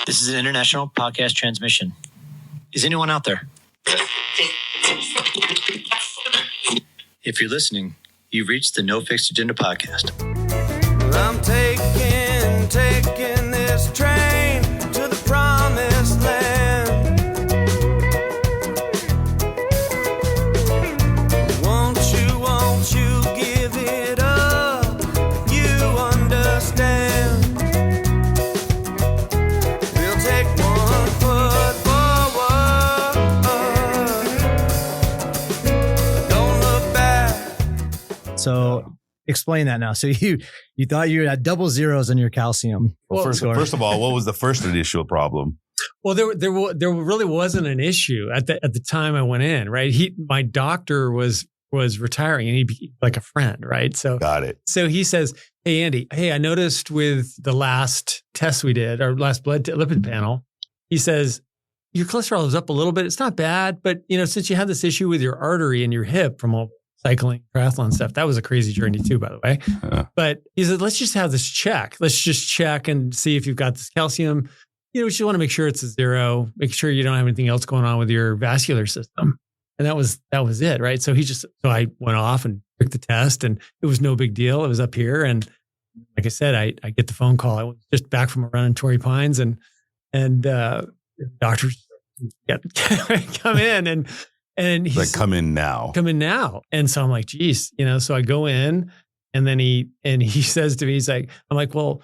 This is an international podcast transmission. Is anyone out there? If you're listening, you've reached the No Fixed Agenda podcast. I'm taking this train to the promised land. Won't you give it up? You understand. We'll take one foot forward. Don't look back. So explain that now. So you thought you had double zeros on your calcium. Well, first of all, what was the first initial problem? Well, there really wasn't an issue at the time I went in, right? My doctor was retiring and he'd be like a friend, right? So Got it. So he says, "Hey, Andy, I noticed with the last test we did, our last lipid panel, he says, your cholesterol is up a little bit. It's not bad, but since you had this issue with your artery and your hip from all cycling, triathlon stuff, that was a crazy journey too, by the way. But he said, let's just have this check. Let's just check and see if you've got this calcium. We just want to make sure it's a zero, make sure you don't have anything else going on with your vascular system." And that was it, right? So I went off and took the test and it was no big deal. It was up here. And like I said, I get the phone call. I was just back from a run in Torrey Pines and doctors come in and he's like, come in now. And so I'm like, geez, so I go in and then he says to me, I'm like, well,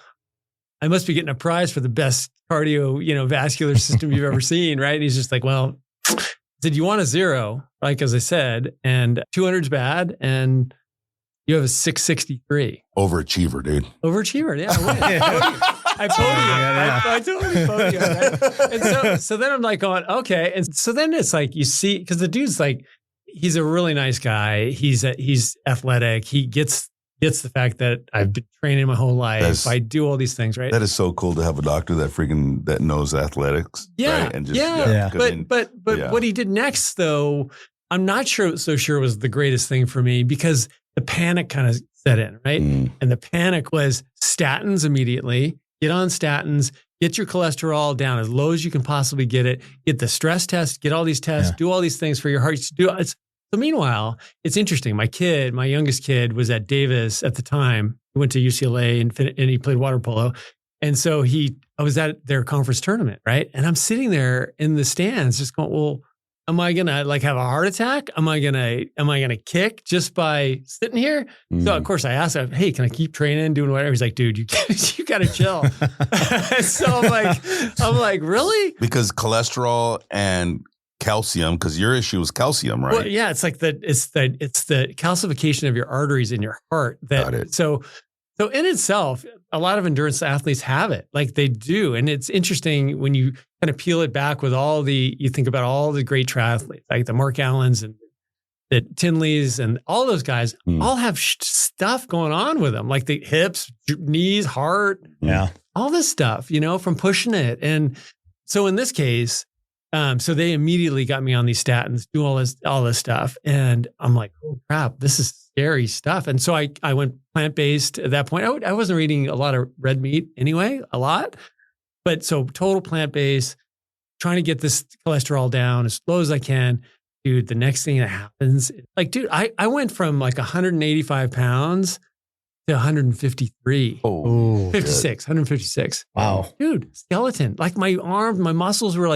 I must be getting a prize for the best cardio, vascular system you've ever seen. Right. And he's just like, well, I said, you want a zero, like, as I said, and 200's bad. And you have a 663. Overachiever, dude. Overachiever. Yeah. I totally podium. Right? And so then I'm like going, okay. And so then it's like, you see, because the dude's like, he's a really nice guy. He's athletic. He gets the fact that I've been training my whole life. I do all these things, right? That is so cool to have a doctor that knows athletics. Yeah. Right? And just, yeah. But what he did next, though, I'm not so sure was the greatest thing for me because the panic kind of set in, right? And the panic was statins immediately. Get on statins, get your cholesterol down as low as you can possibly get it, get the stress test, get all these tests, do all these things for your heart. So meanwhile, it's interesting. My youngest kid was at Davis at the time. He went to UCLA and he played water polo. And so I was at their conference tournament, right? And I'm sitting there in the stands just going, well, am I going to have a heart attack? Am I going to kick just by sitting here? So of course I asked him, hey, can I keep training, doing whatever? He's like, dude, you got to chill. So I'm like, really? Because cholesterol and calcium, because your issue is calcium, right? Well, yeah, it's the calcification of your arteries in your heart. Got it. So in itself, a lot of endurance athletes have it, like they do. And it's interesting when you kind of peel it back with you think about all the great triathletes, like the Mark Allens and the Tinleys and all those guys all have stuff going on with them, like the hips, knees, heart, all this stuff, from pushing it. And so in this case, so they immediately got me on these statins, do all this stuff. And I'm like, oh crap, this is scary stuff. And so I went plant-based at that point. I wasn't eating a lot of red meat anyway, but so total plant-based, trying to get this cholesterol down as low as I can. Dude, the next thing that happens, I went from 185 pounds to 153. Oh, 56, 156. Wow. Dude, skeleton. Like my arms, my muscles were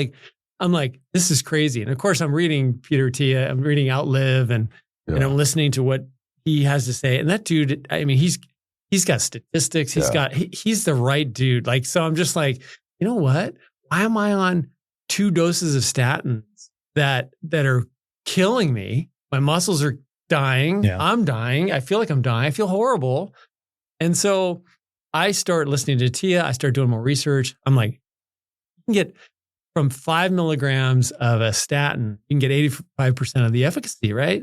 I'm like, this is crazy. And of course, I'm reading Peter Attia, I'm reading Outlive, and I'm listening to what he has to say. And that dude, I mean, he's got statistics. He's the right dude. So I'm just like, you know what? Why am I on 2 doses of statins that are killing me? My muscles are dying. Yeah. I'm dying. I feel like I'm dying. I feel horrible. And so I start listening to Tia. I start doing more research. I'm like, you can get from 5 milligrams of a statin, you can get 85% of the efficacy, right?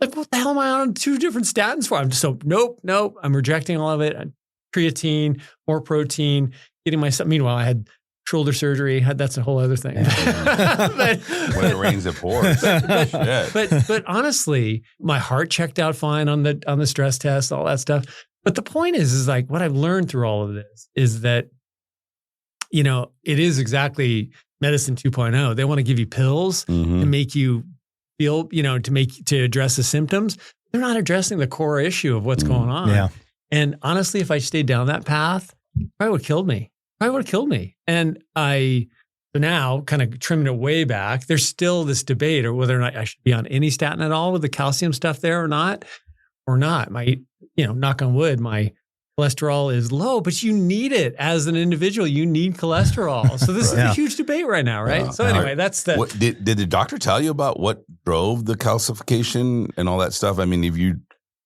Like, what the hell am I on 2 different statins for? I'm just nope. I'm rejecting all of it. Creatine, more protein, getting myself. Meanwhile, I had shoulder surgery. That's a whole other thing. When it rains, it pours. But honestly, my heart checked out fine on the stress test, all that stuff. But the point is what I've learned through all of this is that it is exactly medicine 2.0. They want to give you pills to make you feel, to address the symptoms. They're not addressing the core issue of what's going on. Yeah. And honestly, if I stayed down that path, probably would have killed me. And so now kind of trimming it way back, there's still this debate or whether or not I should be on any statin at all with the calcium stuff there or not. My, knock on wood, my cholesterol is low, but you need it as an individual. You need cholesterol. So this is a huge debate right now, right? So anyway, that's the... Did the doctor tell you about what drove the calcification and all that stuff? I mean, if you're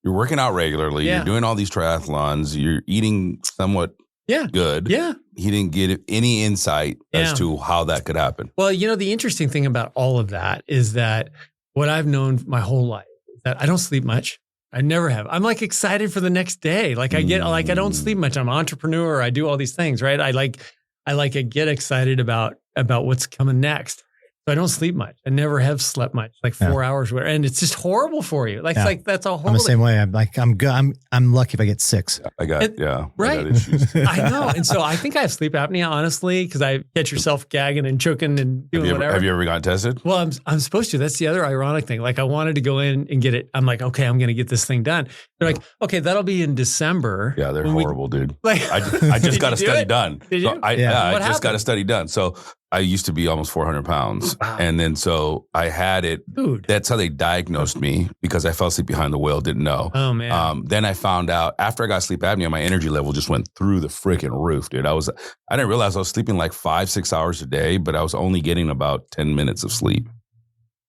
working out regularly, you're doing all these triathlons, you're eating somewhat good. Yeah. He didn't get any insight as to how that could happen. Well, the interesting thing about all of that is that what I've known my whole life is that I don't sleep much. I never have. I'm like excited for the next day. Like I don't sleep much. I'm an entrepreneur. I do all these things, right? I get excited about what's coming next. So I don't sleep much. I never have slept much, like 4 hours. And it's just horrible for you. That's a horrible. I'm the same way. I'm good. I'm lucky if I get 6. I got right. I got issues. I know. And so I think I have sleep apnea, honestly, because I catch yourself gagging and choking and doing whatever. Have you ever gotten tested? Well, I'm supposed to. That's the other ironic thing. Like I wanted to go in and get it. I'm like, okay, I'm going to get this thing done. They're like, okay, that'll be in December. Yeah, they're horrible, dude. Like, I just got a study done. Did you? So I just got a study done. So I used to be almost 400 pounds. Wow. And then so I had it. Dude. That's how they diagnosed me because I fell asleep behind the wheel, didn't know. Oh, man. Then I found out after I got sleep apnea, my energy level just went through the freaking roof, dude. I didn't realize I was sleeping like 5-6 hours a day, but I was only getting about 10 minutes of sleep.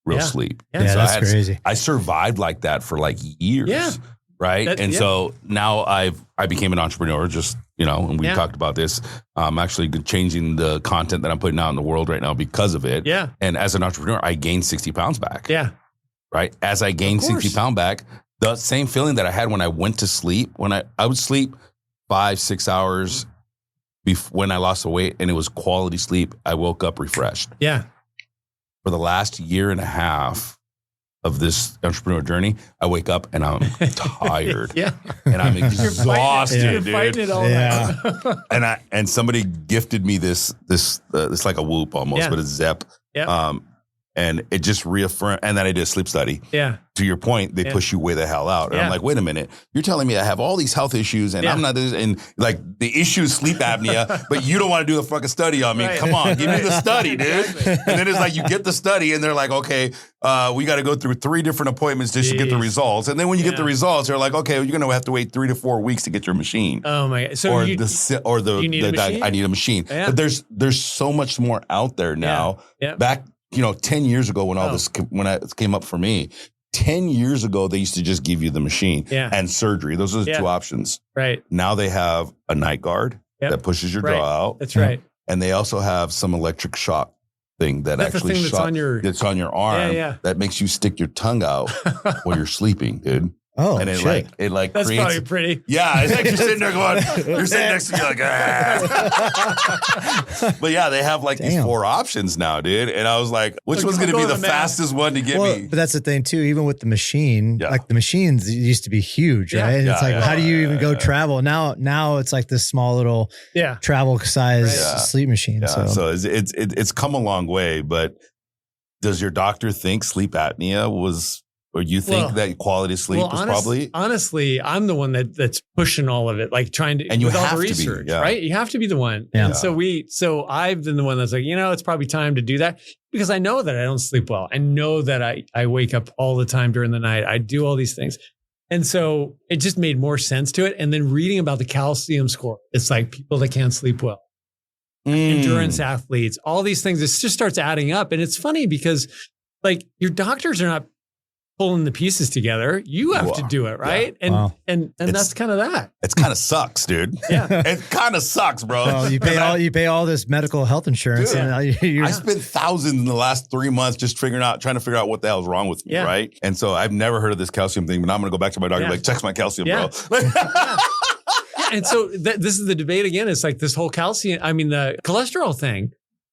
Real sleep. Yeah, so that's crazy. I survived like that for like years. Yeah. Right. So now I became an entrepreneur and we talked about this. I'm actually changing the content that I'm putting out in the world right now because of it. Yeah. And as an entrepreneur, I gained 60 pounds back. Yeah. Right. As I gained 60 pounds back, the same feeling that I had when I went to sleep, when I would sleep 5-6 hours when I lost the weight and it was quality sleep, I woke up refreshed. Yeah. For the last year and a half of this entrepreneur journey, I wake up and I'm tired. And I'm exhausted, You're fighting it all out. and somebody gifted me this like a Whoop almost, but a Zep. And it just reaffirmed. And then I did a sleep study. Yeah. To your point, they push you way the hell out. And I'm like, wait a minute. You're telling me I have all these health issues and I'm not this, and like the issue is sleep apnea, but you don't want to do a fucking study on me. Right. Come on, give me the study, dude. And then it's like you get the study and they're like, okay, we got to go through 3 different appointments just to get the results. And then when you get the results, they're like, okay, well, you're going to have to wait 3 to 4 weeks to get your machine. Oh my God. So I need a machine. But there's so much more out there now. Back 10 years ago when when it came up for me, 10 years ago, they used to just give you the machine and surgery. Those are the 2 options. Right. Now they have a night guard that pushes your jaw out. That's right. And they also have some electric shock thing that's on your arm that makes you stick your tongue out while you're sleeping, dude. Oh, and it that's creates, probably pretty. Yeah, it's like you're sitting there going, you're sitting next to me like, But yeah, they have like these 4 options now, dude. And I was like, which one's going to be the fastest one to get me? But that's the thing too. Even with the machine, like the machines used to be huge, right? And it's like, how do you even go travel? Now it's like this small little travel size sleep machine. Yeah. So it's come a long way. But does your doctor think sleep apnea was? Or you think that quality sleep was probably? Honestly, I'm the one that's pushing all of it, like trying to, and you with have all the to research, be, right? You have to be the one. Yeah. And so I've been the one that's like, it's probably time to do that because I know that I don't sleep well. I know that I wake up all the time during the night. I do all these things. And so it just made more sense to it. And then reading about the calcium score, it's like people that can't sleep well, endurance athletes, all these things, it just starts adding up. And it's funny because like your doctors are not pulling the pieces together. You have to do it, right? And that's kind of that. It kind of sucks, dude. Yeah. It kind of sucks, bro. Well, you pay all this medical health insurance. Dude, and I spent thousands in the last 3 months just trying to figure out what the hell is wrong with me, right? And so I've never heard of this calcium thing, but now I'm going to go back to my doctor and be like, check my calcium, bro. And so this is the debate again. It's like this whole the cholesterol thing.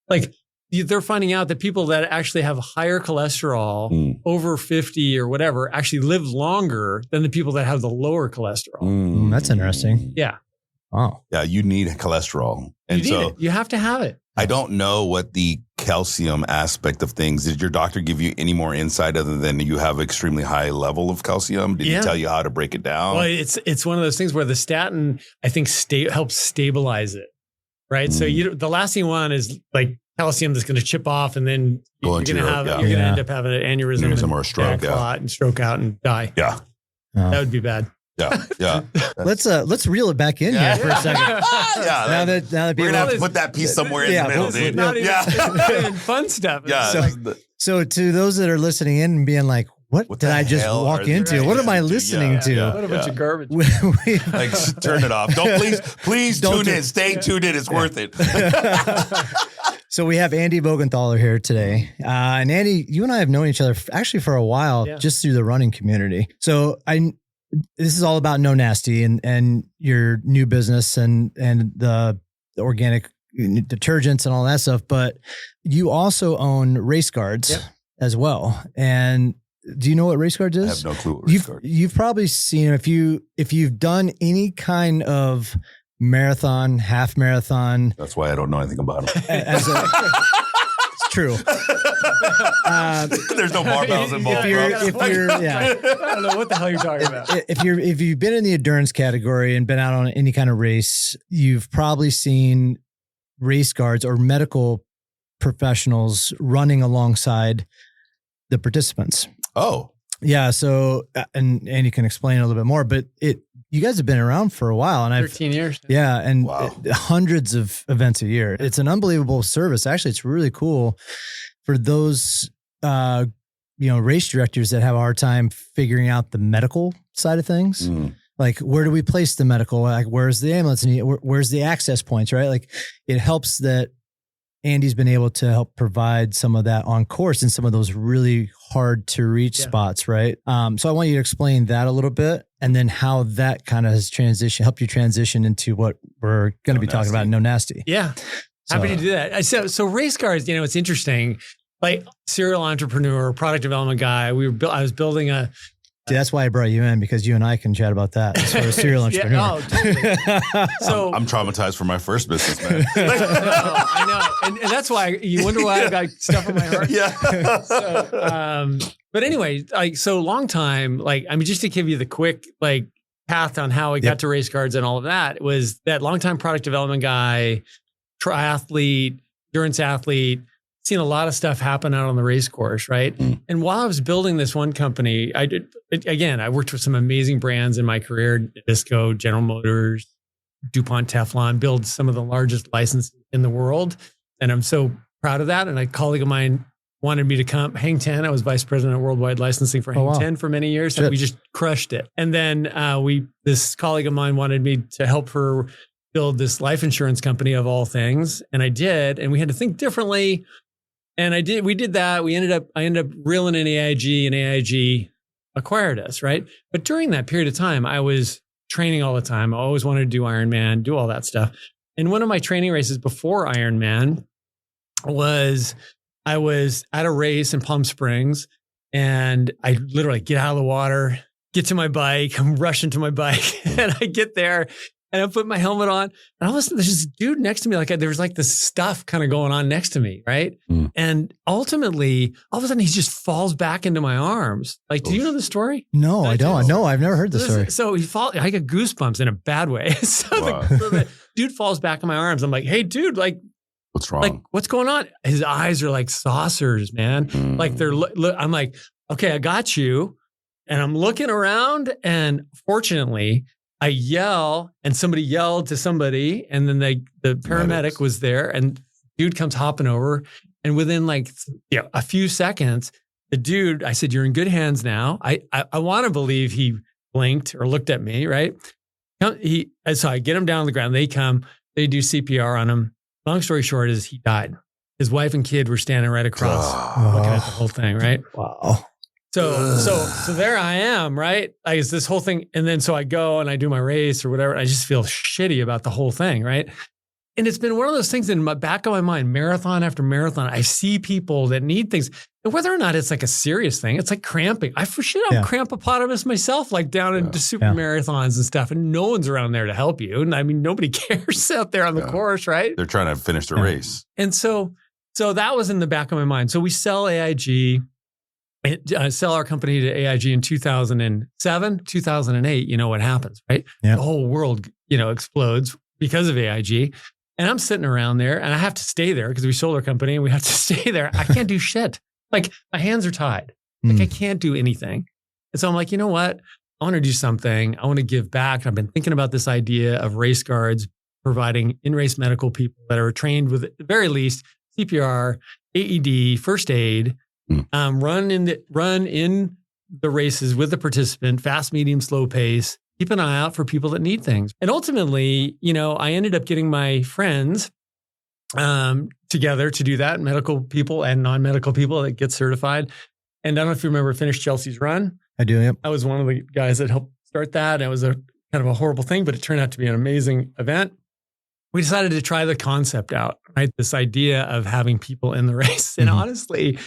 Like, they're finding out that people that actually have higher cholesterol over 50 or whatever actually live longer than the people that have the lower cholesterol. That's interesting. Yeah. Oh, yeah, you need cholesterol. And you have to have it. I don't know what the calcium aspect of things. Did your doctor give you any more insight other than you have extremely high level of calcium? Did he tell you how to break it down? Well, it's one of those things where the statin, I think, helps stabilize it, right? So the last thing you want is like calcium that's going to chip off, and then you're going to end up having an aneurysm or a stroke, clot and stroke out and die. Yeah, that would be bad. Yeah. Let's reel it back in here for a second. Now that we're gonna have to put that piece somewhere in the middle, dude. Not even fun stuff. Yeah. So to those that are listening in and being like, what did I just walk into? What am I listening to? What a bunch of garbage. Like, turn it off. Don't please tune in. Stay tuned in. It's worth it. So we have Andy Voggenthaler here today. And Andy, you and I have known each other actually for a while, just through the running community. So this is all about No Naste and your new business and the organic detergents and all that stuff. But you also own Race Guards as well. And do you know what Race Guards is? I have no clue what Race Guards is. You've probably seen, if you've done any kind of marathon, half marathon. That's why I don't know anything about them. It's true. There's no barbells involved. I don't know what the hell you're talking about. If you've been in the endurance category and been out on any kind of race, you've probably seen Race Guards or medical professionals running alongside the participants. Oh, yeah. So, and you can explain a little bit more, but you guys have been around for a while, and 13 years. Yeah. And hundreds of events a year. It's an unbelievable service. Actually, it's really cool for those, race directors that have a hard time figuring out the medical side of things. Like, where do we place the medical? Like, where's the ambulance? Where's the access points, right? Like, it helps that Andy's been able to help provide some of that on course in some of those really hard to reach spots, right? So I want you to explain that a little bit, and then how that kind of has helped you transition into what we're going to be talking about in No Naste. Yeah. Happy to do that. So Race Guards, it's interesting. Like, serial entrepreneur, product development guy. I was building a. See, that's why I brought you in, because you and I can chat about that as far as serial entrepreneur. Totally. So I'm traumatized for my first business, man. I know, and that's why you wonder why I've got stuff in my heart. Yeah. So, but anyway, long time. Just to give you the quick path on how I got to Race Guards and all of that, was that longtime product development guy, triathlete, endurance athlete. Seen a lot of stuff happen out on the race course, right? And while I was building this one company, I worked with some amazing brands in my career: Nabisco, General Motors, DuPont Teflon, build some of the largest licenses in the world. And I'm so proud of that. And a colleague of mine wanted me to come. Hang 10, I was vice president of worldwide licensing for Hang 10 for many years. And we just crushed it. And then this colleague of mine wanted me to help her build this life insurance company of all things. And I did. And we had to think differently. And we did that. I ended up reeling in AIG, and AIG acquired us, right? But during that period of time, I was training all the time. I always wanted to do Ironman, do all that stuff. And one of my training races before Ironman I was at a race in Palm Springs, and I literally get out of the water, get to my bike, I'm rushing to my bike, and I get there. And I put my helmet on, and all of a sudden there's this dude next to me. There was this stuff kind of going on next to me, right? And ultimately, all of a sudden he just falls back into my arms. Do you know the story? No, I don't. No, I've never heard the story. So he falls. I got goosebumps in a bad way. So the dude falls back in my arms. I'm like, hey, dude, what's wrong? What's going on? His eyes are like saucers, man. I'm like, okay, I got you. And I'm looking around, and fortunately, I yell, and somebody yelled to somebody, and then the paramedic was there, and dude comes hopping over, and within a few seconds, the dude, I said, "You're in good hands now." I want to believe he blinked or looked at me, right? So I get him down on the ground. They come, they do CPR on him. Long story short is he died. His wife and kid were standing right across, looking at the whole thing, right? Wow. So there I am, right? It's this whole thing. And then so I go and I do my race or whatever. I just feel shitty about the whole thing, right? And it's been one of those things in the back of my mind, marathon after marathon. I see people that need things. And whether or not it's like a serious thing, it's like cramping. I'm crampopotamus myself, like down into super marathons and stuff, and no one's around there to help you. And I mean, nobody cares out there on the course, right? They're trying to finish the race. And so that was in the back of my mind. So we sell AIG, sell our company to AIG in 2007, 2008. You know what happens, right? Yeah. The whole world, explodes because of AIG. And I'm sitting around there and I have to stay there because we sold our company and we have to stay there. I can't do shit. Like my hands are tied. Like I can't do anything. And so I'm like, you know what? I want to do something. I want to give back. I've been thinking about this idea of race guards providing in-race medical people that are trained with, at the very least, CPR, AED, first aid, run in the races with the participant, fast, medium, slow pace, keep an eye out for people that need things. And ultimately, I ended up getting my friends together to do that, medical people and non-medical people that get certified. And I don't know if you remember Finish Chelsea's Run. I do, yep. I was one of the guys that helped start that. It was a kind of a horrible thing, but it turned out to be an amazing event. We decided to try the concept out, right? This idea of having people in the race. And honestly,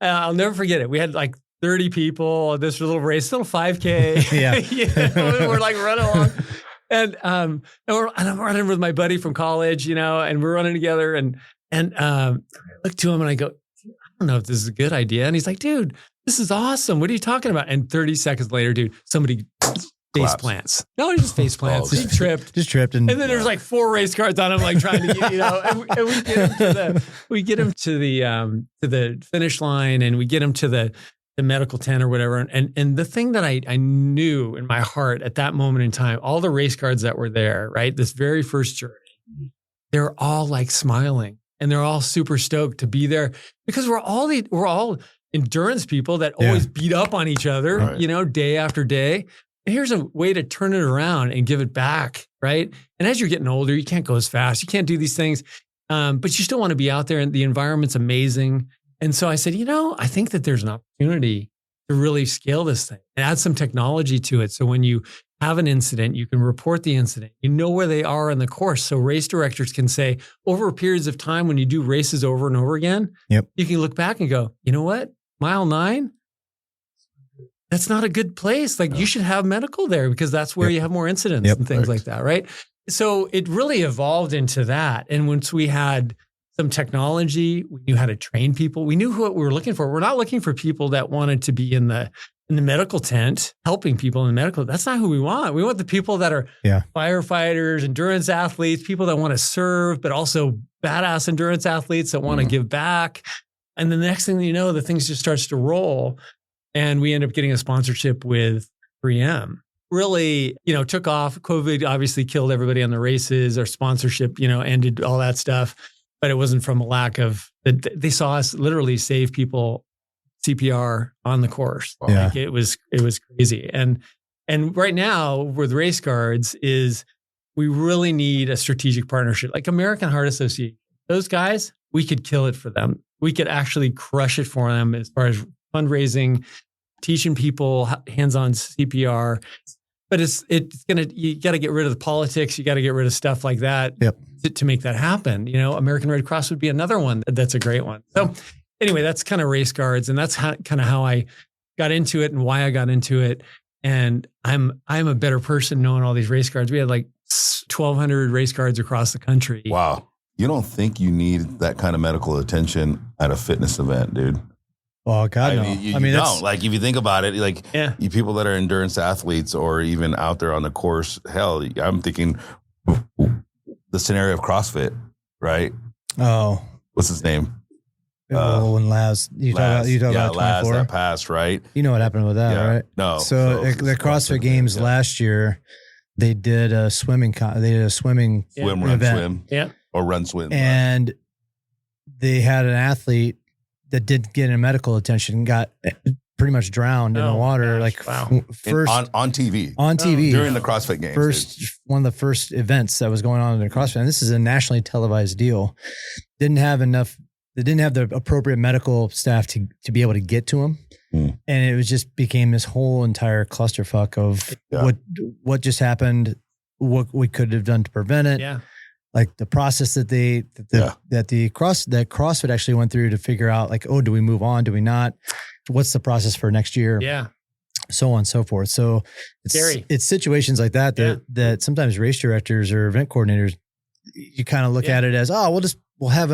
I'll never forget it. We had like 30 people, this little race, little 5K. Yeah. We're like running along. And I'm running with my buddy from college, and we're running together. And I look to him and I go, I don't know if this is a good idea. And he's like, dude, this is awesome. What are you talking about? And 30 seconds later, dude, somebody face plants. No, he just face plants. He tripped. Just tripped. And then there's like 4 race cars on him, like trying to get, and we get him to the finish line, and we get him to the medical tent or whatever. And the thing that I knew in my heart at that moment in time, all the race guards that were there, right? This very first journey, they're all like smiling and they're all super stoked to be there because we're all endurance people that always beat up on each other, right. Day after day. And here's a way to turn it around and give it back, right? And as you're getting older, you can't go as fast. You can't do these things, but you still want to be out there and the environment's amazing. And so I said, I think that there's an opportunity to really scale this thing and add some technology to it. So when you have an incident, you can report the incident. You know where they are in the course. So race directors can say, over periods of time, when you do races over and over again, you can look back and go, you know what? Mile 9, that's not a good place. Like you should have medical there because that's where you have more incidents and things like that, right? So it really evolved into that. And once we had some technology, we knew how to train people. We knew what we were looking for. We're not looking for people that wanted to be in the medical tent, helping people in the medical. That's not who we want. We want the people that are firefighters, endurance athletes, people that want to serve, but also badass endurance athletes that want to give back. And the next thing you know, the things just starts to roll. And we end up getting a sponsorship with 3M. Really, took off. COVID obviously killed everybody on the races. Our sponsorship, ended, all that stuff. But it wasn't from a lack of, they saw us literally save people CPR on the course. Yeah. Like it was crazy. And right now with race guards is we really need a strategic partnership. Like American Heart Association, those guys, we could kill it for them. We could actually crush it for them as far as fundraising, teaching people hands-on CPR. But you got to get rid of the politics. You got to get rid of stuff like that to make that happen. American Red Cross would be another one. That's a great one. So anyway, that's kind of race guards. And that's kind of how I got into it and why I got into it. And I'm a better person knowing all these race guards. We had like 1,200 race guards across the country. Wow. You don't think you need that kind of medical attention at a fitness event, dude? Oh, God, no. You don't. Like, if you think about it, like, you people that are endurance athletes or even out there on the course, hell, I'm thinking the scenario of CrossFit, right? Oh. What's his name? When Laz, you talk about 24? Laz that passed, right? You know what happened with that, right? No. So the CrossFit Games last year, they did a swimming swim, run, event. swim. Yeah. Or run, swim. And they had an athlete that did get in medical attention, got pretty much drowned in the water. Gosh, first on TV. On TV. During the CrossFit Games. One of the first events that was going on in the CrossFit. And this is a nationally televised deal. They didn't have the appropriate medical staff to be able to get to him. And it just became this whole entire clusterfuck of what just happened, what we could have done to prevent it. Yeah. like the process that CrossFit actually went through to figure out like, oh, do we move on? Do we not? What's the process for next year? Yeah. So on and so forth. So it's situations like that that sometimes race directors or event coordinators, you kind of look at it as, oh, we'll have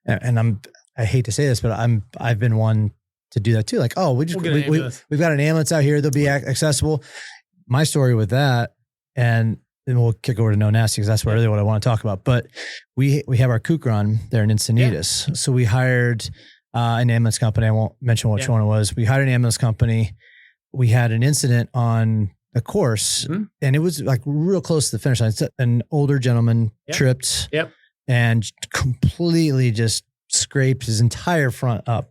and I hate to say this, but I've been one to do that too. Like, oh, we've got an ambulance out here. They'll be accessible. My story with that, and then we'll kick over to No Naste because that's really what I want to talk about. But we have our kook run there in Encinitas. Yeah. So we hired an ambulance company. I won't mention which one it was. We hired an ambulance company. We had an incident on the course, and it was like real close to the finish line. An older gentleman tripped and completely just scraped his entire front up,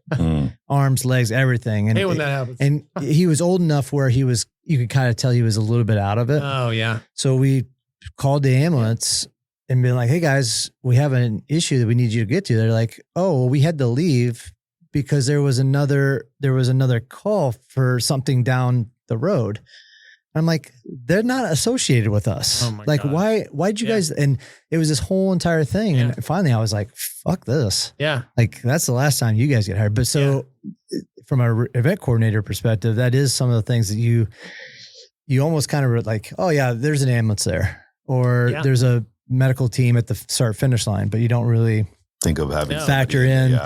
arms, legs, everything. And when that happens. And he was old enough where you could kind of tell he was a little bit out of it. Oh yeah. So we called the ambulance and been like, hey guys, we have an issue that we need you to get to. They're like, oh, well, we had to leave because there was another call for something down the road. I'm like, they're not associated with us. Oh my like, God. why'd you guys? And it was this whole entire thing. Yeah. And finally I was like, fuck this. Yeah. Like that's the last time you guys get hired. But so from an event coordinator perspective, that is some of the things that you almost kind of like, oh yeah, there's an ambulance there, or there's a medical team at the start finish line, but you don't really think of having factor in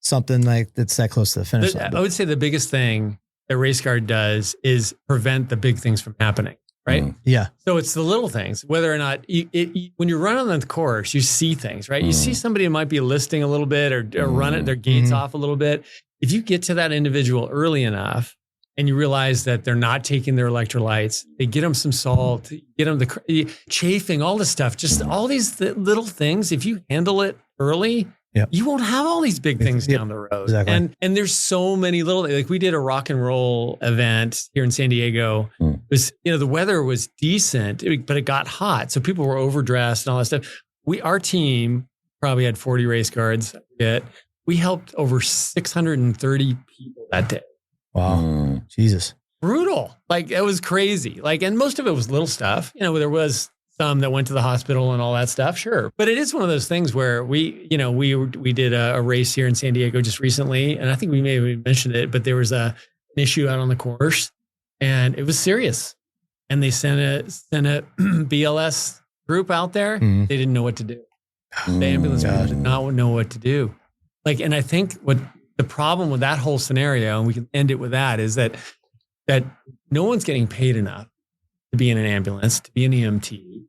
something like that's that close to the finish line. I would say the biggest thing that Race Guard does is prevent the big things from happening, right? Yeah. So it's the little things, whether or not when you're running on the course, you see things, right? You see somebody who might be listing a little bit or running their gates off a little bit. If you get to that individual early enough and you realize that they're not taking their electrolytes, they get them some salt, get them the chafing, all this stuff, just all these little things. If you handle it early, you won't have all these big things down the road. Exactly. And there's so many little, like we did a rock and roll event here in San Diego. It was, the weather was decent, but it got hot. So people were overdressed and all that stuff. Our team probably had 40 race guards. We helped over 630 people that day. Wow. Jesus. Brutal. Like it was crazy. Like, and most of it was little stuff. There was some that went to the hospital and all that stuff. Sure. But it is one of those things where we did a race here in San Diego just recently. And I think we may have mentioned it, but there was an issue out on the course and it was serious. And they sent a BLS group out there. They didn't know what to do. The ambulance group did not know what to do. Like, and I think what the problem with that whole scenario, and we can end it with that, is that no one's getting paid enough to be in an ambulance, to be an EMT.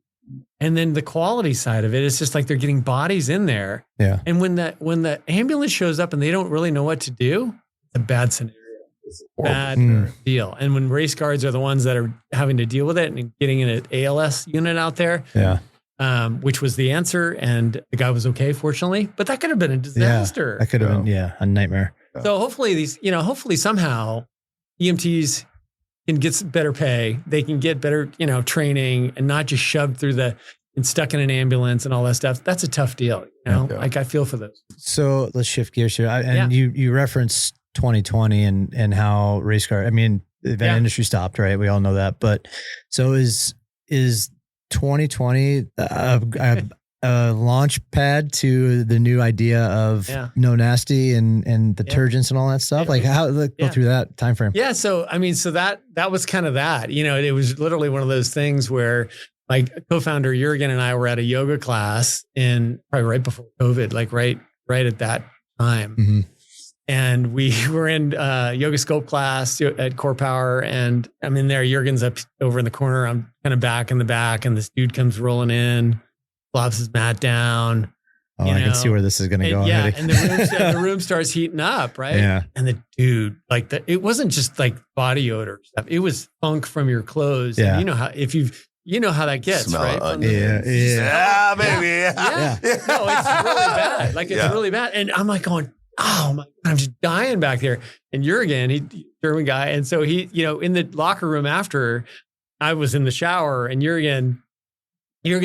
And then the quality side of it is just like they're getting bodies in there. Yeah. And when the ambulance shows up and they don't really know what to do, it's a bad scenario. It's a bad deal. And when race guards are the ones that are having to deal with it and getting in an ALS unit out there, which was the answer. And the guy was okay, fortunately. But that could have been a disaster. That could have been, a nightmare. So hopefully hopefully somehow EMTs can get better pay. They can get better, training and not just shoved through and stuck in an ambulance and all that stuff. That's a tough deal. Like I feel for those. So let's shift gears here. You referenced 2020 and how race car, the event industry stopped, right? We all know that. But so is 2020 a launch pad to the new idea of No Naste and detergents and all that stuff? Like how go through that time frame? Yeah. So that was kind of that. It was literally one of those things where my co-founder Jurgen and I were at a yoga class probably right before COVID, like right at that time. Mm-hmm. And we were in yoga scope class at Core Power, and I'm in there. Jurgen's up over in the corner. I'm kind of back in the back, and this dude comes rolling in, flops his mat down. Oh, I can see where this is going to go. Yeah, and the room starts heating up, right? Yeah. And the dude, it wasn't just like body odor stuff. It was funk from your clothes. Yeah. And you know how that gets, Smell right? baby. Yeah. No, it's really bad. Like it's really bad. And I'm like going, oh my God, I'm just dying back there. And Jurgen, German guy. And so he, in the locker room after, I was in the shower and Jurgen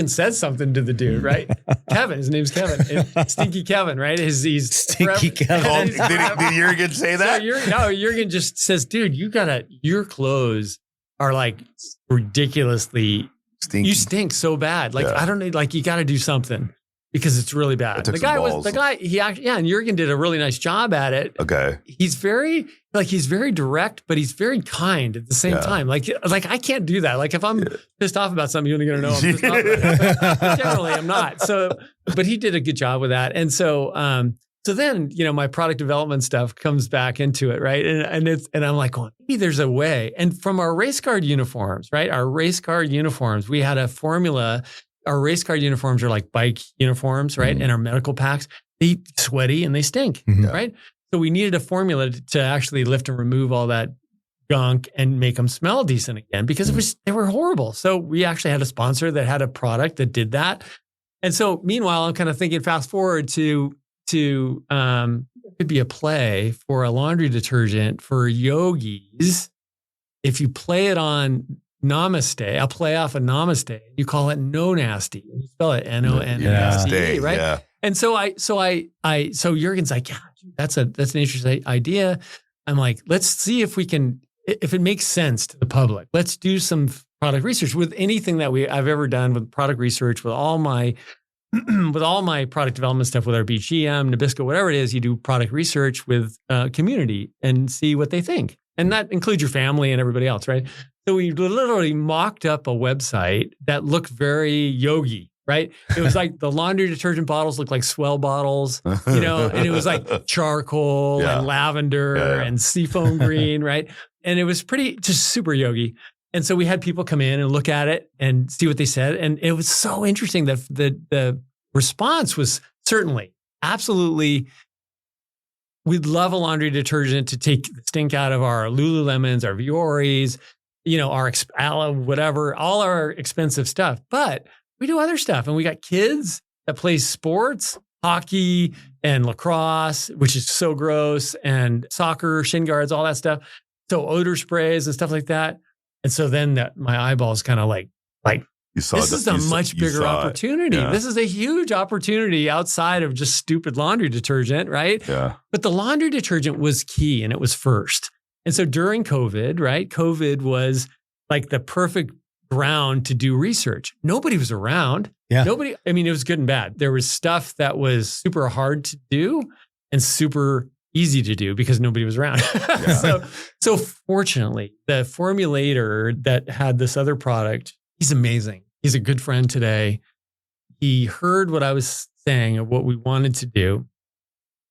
said something to the dude, right? Kevin, his name's Kevin. Stinky Kevin, right? He's Stinky Kevin. Did Jurgen say that? So Jurgen just says, dude, your clothes are like ridiculously stinky. You stink so bad. Like, I don't know, like you got to do something. because it's really bad. The guy, and Jurgen did a really nice job at it. Okay. He's very direct, but he's very kind at the same time. Like I can't do that. Like if I'm pissed off about something, you're going to know I'm pissed off about it. Generally, I'm not. So, but he did a good job with that. And so, so then, my product development stuff comes back into it, right? And I'm like, well, maybe there's a way. And from our race card uniforms, right? Our race card uniforms, we had a formula. Our race card uniforms are like bike uniforms, right? And our medical packs, they sweaty and they stink, right? So we needed a formula to actually lift and remove all that gunk and make them smell decent again because they were horrible. So we actually had a sponsor that had a product that did that. And so meanwhile, I'm kind of thinking fast forward to it could be a play for a laundry detergent for yogis. If you play it on Namaste, I'll play off of Namaste. You call it No Naste. You spell it N-O-N-A-S-T-E, right? Yeah. And so Jurgen's like, yeah, that's an interesting idea. I'm like, let's see if it makes sense to the public. Let's do some product research with anything that I've ever done with product research, with all my product development stuff, whether it be GM, Nabisco, whatever it is, you do product research with community and see what they think. And that includes your family and everybody else, right? So we literally mocked up a website that looked very yogi, right? It was like the laundry detergent bottles looked like Swell bottles, and it was like charcoal and lavender and seafoam green, right? And it was just super yogi. And so we had people come in and look at it and see what they said. And it was so interesting that the response was certainly, absolutely, we'd love a laundry detergent to take the stink out of our Lululemons, our Vioris, our Ala, whatever, all our expensive stuff. But we do other stuff. And we got kids that play sports, hockey and lacrosse, which is so gross, and soccer, shin guards, all that stuff. So odor sprays and stuff like that. And so then my eyeballs kind of like this is a much bigger opportunity. Yeah. This is a huge opportunity outside of just stupid laundry detergent, right? Yeah. But the laundry detergent was key and it was first. And so during COVID, right? COVID was like the perfect ground to do research. Nobody was around. Yeah. It was good and bad. There was stuff that was super hard to do and super easy to do because nobody was around. So fortunately, the formulator that had this other product, he's amazing. He's a good friend today. He heard what I was saying of what we wanted to do.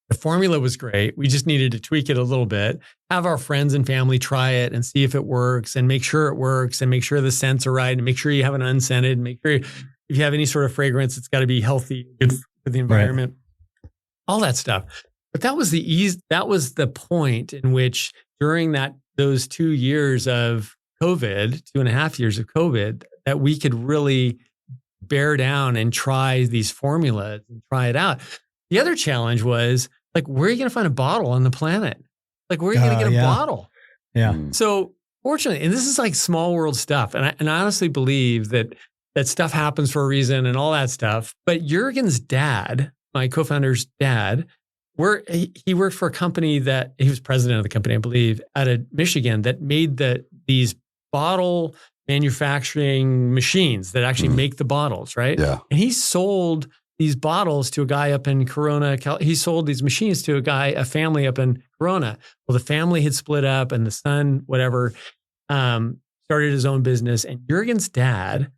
The formula was great. We just needed to tweak it a little bit, have our friends and family try it and see if it works and make sure it works and make sure the scents are right and make sure you have an unscented, make sure if you have any sort of fragrance, it's got to be healthy, good for the environment, all that stuff. But that was the point in which during those 2 years of COVID, 2.5 years of COVID, that we could really bear down and try these formulas and try it out. The other challenge was like, where are you going to find a bottle on the planet? Like, where are you going to get a bottle? Yeah. So fortunately, and this is like small world stuff. And I honestly believe that stuff happens for a reason and all that stuff. But Jurgen's dad, my co-founder's dad, he worked for a company that he was president of the company, I believe, out of Michigan that made these bottle manufacturing machines that actually make the bottles, right? Yeah. And he sold these bottles to a guy up in Corona. He sold these machines to a family up in Corona. Well, the family had split up and the son, whatever, started his own business. And Jurgen's dad,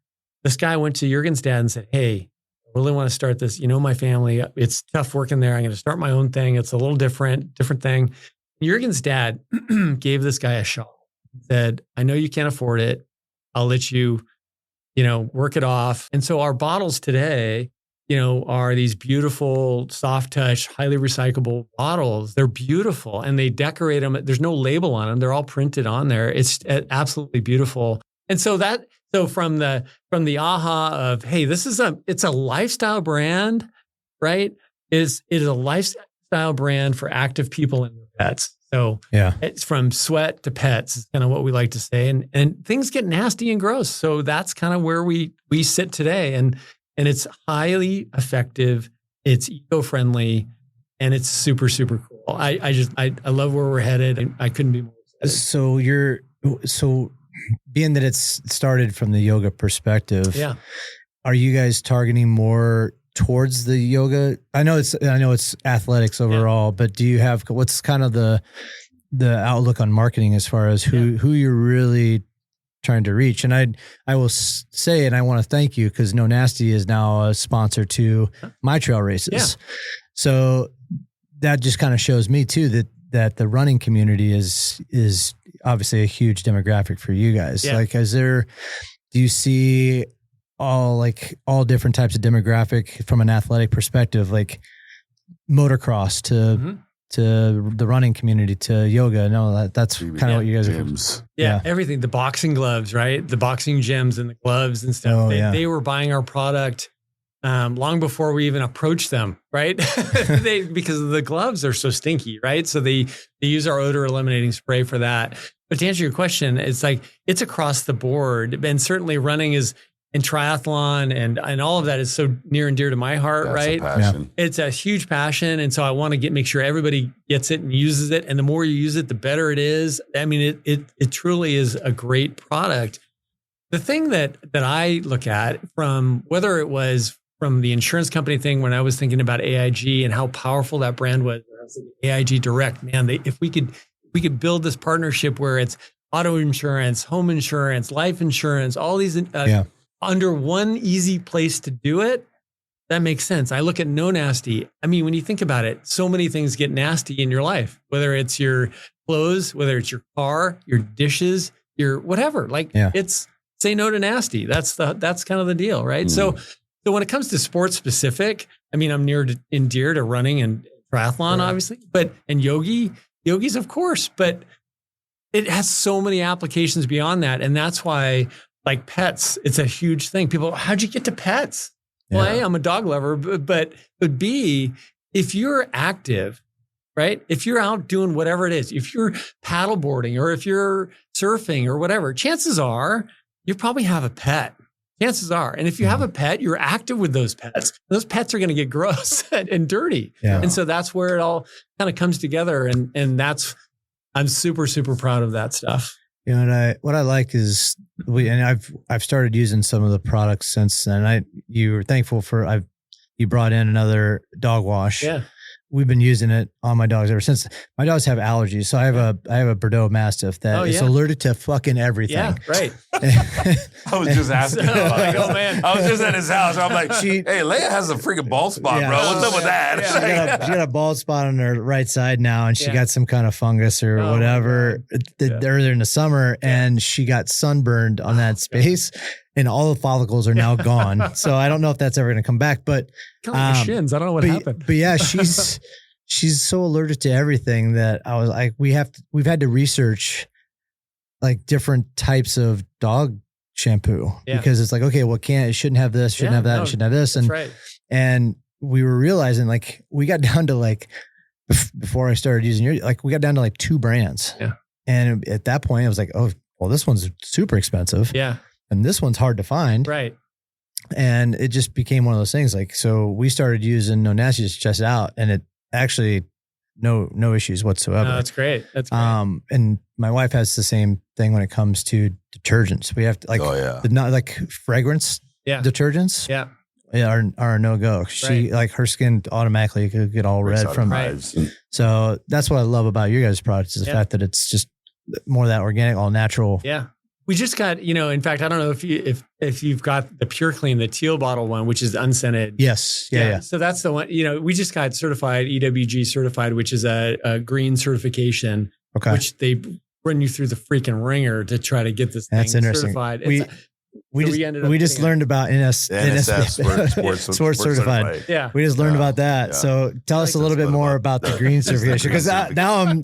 this guy went to Jurgen's dad and said, hey, I really want to start this. My family, it's tough working there. I'm going to start my own thing. It's a little different thing. Jurgen's dad gave this guy a shawl. Said, I know you can't afford it. I'll let you, work it off. And so our bottles today, are these beautiful, soft touch, highly recyclable bottles. They're beautiful and they decorate them. There's no label on them. They're all printed on there. It's absolutely beautiful. And so from the aha of, hey, it's a lifestyle brand, right? It is a lifestyle brand for active people and pets. So it's from sweat to pets is kind of what we like to say. And things get nasty and gross. So that's kind of where we sit today. And it's highly effective. It's eco-friendly and it's super, super cool. I love where we're headed and I couldn't be more excited. So being that it's started from the yoga perspective, yeah. Are you guys targeting more towards the yoga? I know it's athletics overall, but do you have, what's kind of the outlook on marketing as far as who you're really trying to reach? And I will say, and I want to thank you, because No Naste is now a sponsor to my trail races. Yeah. So that just kind of shows me too that the running community is obviously a huge demographic for you guys. Yeah. Like, do you see all different types of demographic from an athletic perspective, like motocross to the running community to yoga? No, that's kind of what you guys are. Yeah, everything. The boxing gloves, right? The boxing gyms and the gloves and stuff. They were buying our product long before we even approached them, right? Because the gloves are so stinky, right? So they use our odor eliminating spray for that. But to answer your question, it's like, it's across the board. And certainly running is, and triathlon and all of that is so near and dear to my heart, right? It's a huge passion. And so I want to make sure everybody gets it and uses it. And the more you use it, the better it is. I mean, it truly is a great product. The thing that I look at, from whether it was from the insurance company thing, when I was thinking about AIG and how powerful that brand was, I was thinking AIG Direct, man, if we could build this partnership where it's auto insurance, home insurance, life insurance, all these under one easy place to do it, that makes sense. I look at No Naste. I mean, when you think about it, so many things get nasty in your life, whether it's your clothes, whether it's your car, your dishes, your whatever. It's say no to nasty. That's kind of the deal, right? So when it comes to sports specific, I mean, I'm near and dear to running and triathlon, obviously, and yogis, of course, but it has so many applications beyond that. And that's why, like pets, it's a huge thing. People, how'd you get to pets? Well, A, I'm a dog lover, but B, if you're active, right? If you're out doing whatever it is, if you're paddleboarding or if you're surfing or whatever, chances are you probably have a pet. Chances are. And if you have a pet, you're active with those pets. Those pets are going to get gross and dirty. Yeah. And so that's where it all kind of comes together. And I'm super, super proud of that stuff. You know, what I like is I've started using some of the products since then. You were thankful you brought in another dog wash. Yeah. We've been using it on my dogs ever since. My dogs have allergies. So I have a Bordeaux Mastiff that is allergic to fucking everything. Yeah, right. I was just asking. Oh man, I was just at his house. I'm like, hey, Leia has a freaking bald spot, bro. What's up with that? Yeah. She got a bald spot on her right side now, and she got some kind of fungus or whatever earlier in the summer, and she got sunburned on that space. And all the follicles are now gone. So I don't know if that's ever going to come back, but kind of like shins. I don't know what happened. But yeah, she's so allergic to everything that I was like, we've had to research like different types of dog shampoo because it's like, okay, well, it shouldn't have this, shouldn't have that, shouldn't have this. And we were realizing like, we got down to like, before I started using we got down to like 2 brands. Yeah. And at that point I was like, oh, well, this one's super expensive. Yeah. And this one's hard to find. Right. And it just became one of those things. Like, so we started using No Naste to test it out, and it actually no issues whatsoever. No, that's great. That's great. And my wife has the same thing when it comes to detergents. We have to not like fragrance detergents. Yeah. Are a no-go. She her skin automatically could get all red from it. So that's what I love about your guys' products is the fact that it's just more of that organic, all natural. Yeah. We just got, in fact, I don't know if you've got the Pure Clean, the teal bottle one, which is unscented. Yes. Yeah. So that's the one, we just got certified, EWG certified, which is a green certification, which they run you through the freaking ringer to try to get this thing certified. We just learned about NSF sports certified. Yeah, we just learned about that. Yeah. So tell us a little bit more about the green certification, because now I'm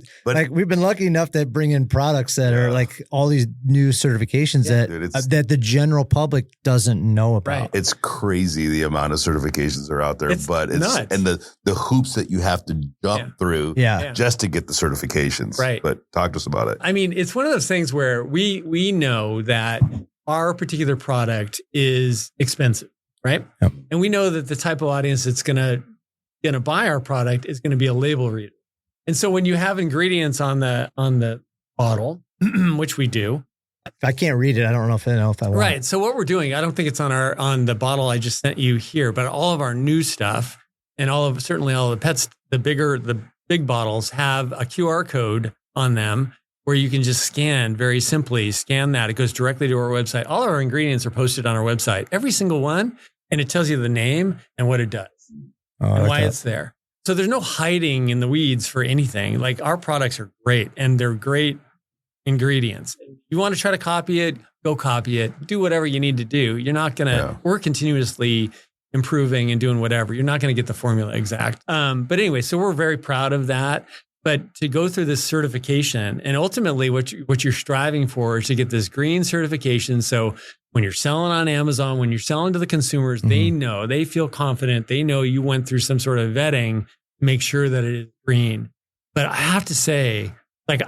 we've been lucky enough to bring in products that are like all these new certifications that the general public doesn't know about. Right. It's crazy the amount of certifications are out there, but it's nuts. And the hoops that you have to jump through just to get the certifications. Right. But talk to us about it. I mean, it's one of those things where we know that our particular product is expensive, right? Yep. And we know that the type of audience that's gonna buy our product is gonna be a label reader. And so when you have ingredients on the bottle, which we do, I can't read it. I don't know if I want. Right. So what we're doing, I don't think it's on the bottle I just sent you here, but all of our new stuff and certainly all of the pets, the big bottles have a QR code on them where you can just very simply scan that. It goes directly to our website. All our ingredients are posted on our website, every single one. And it tells you the name and what it does and why it's there. So there's no hiding in the weeds for anything. Like our products are great and they're great ingredients. If you want to try to copy it, go copy it. Do whatever you need to do. You're not going to, we're continuously improving and doing whatever. You're not going to get the formula exact. But anyway, so we're very proud of that. But to go through this certification and ultimately what you're striving for is to get this green certification. So when you're selling on Amazon, when you're selling to the consumers, they know, they feel confident. They know you went through some sort of vetting to make sure that it is green. But I have to say, like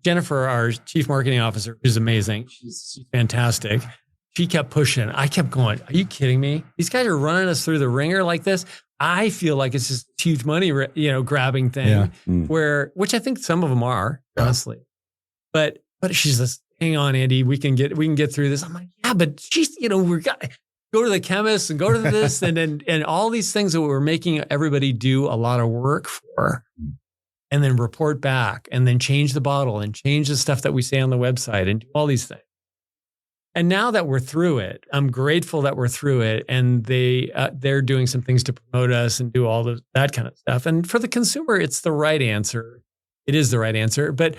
Jennifer, our chief marketing officer, who's amazing. She's fantastic. She kept pushing. I kept going, are you kidding me? These guys are running us through the ringer like this. I feel like it's just a huge money, grabbing thing which I think some of them are, honestly. But she's just, hang on, Andy, we can get through this. I'm like, yeah, but she's, we've got to go to the chemist and go to this and all these things that we're making everybody do a lot of work for. And then report back and then change the bottle and change the stuff that we say on the website and do all these things. And now that we're through it, I'm grateful that we're through it. And they're doing some things to promote us and do all that kind of stuff. And for the consumer, it's the right answer. It is the right answer. But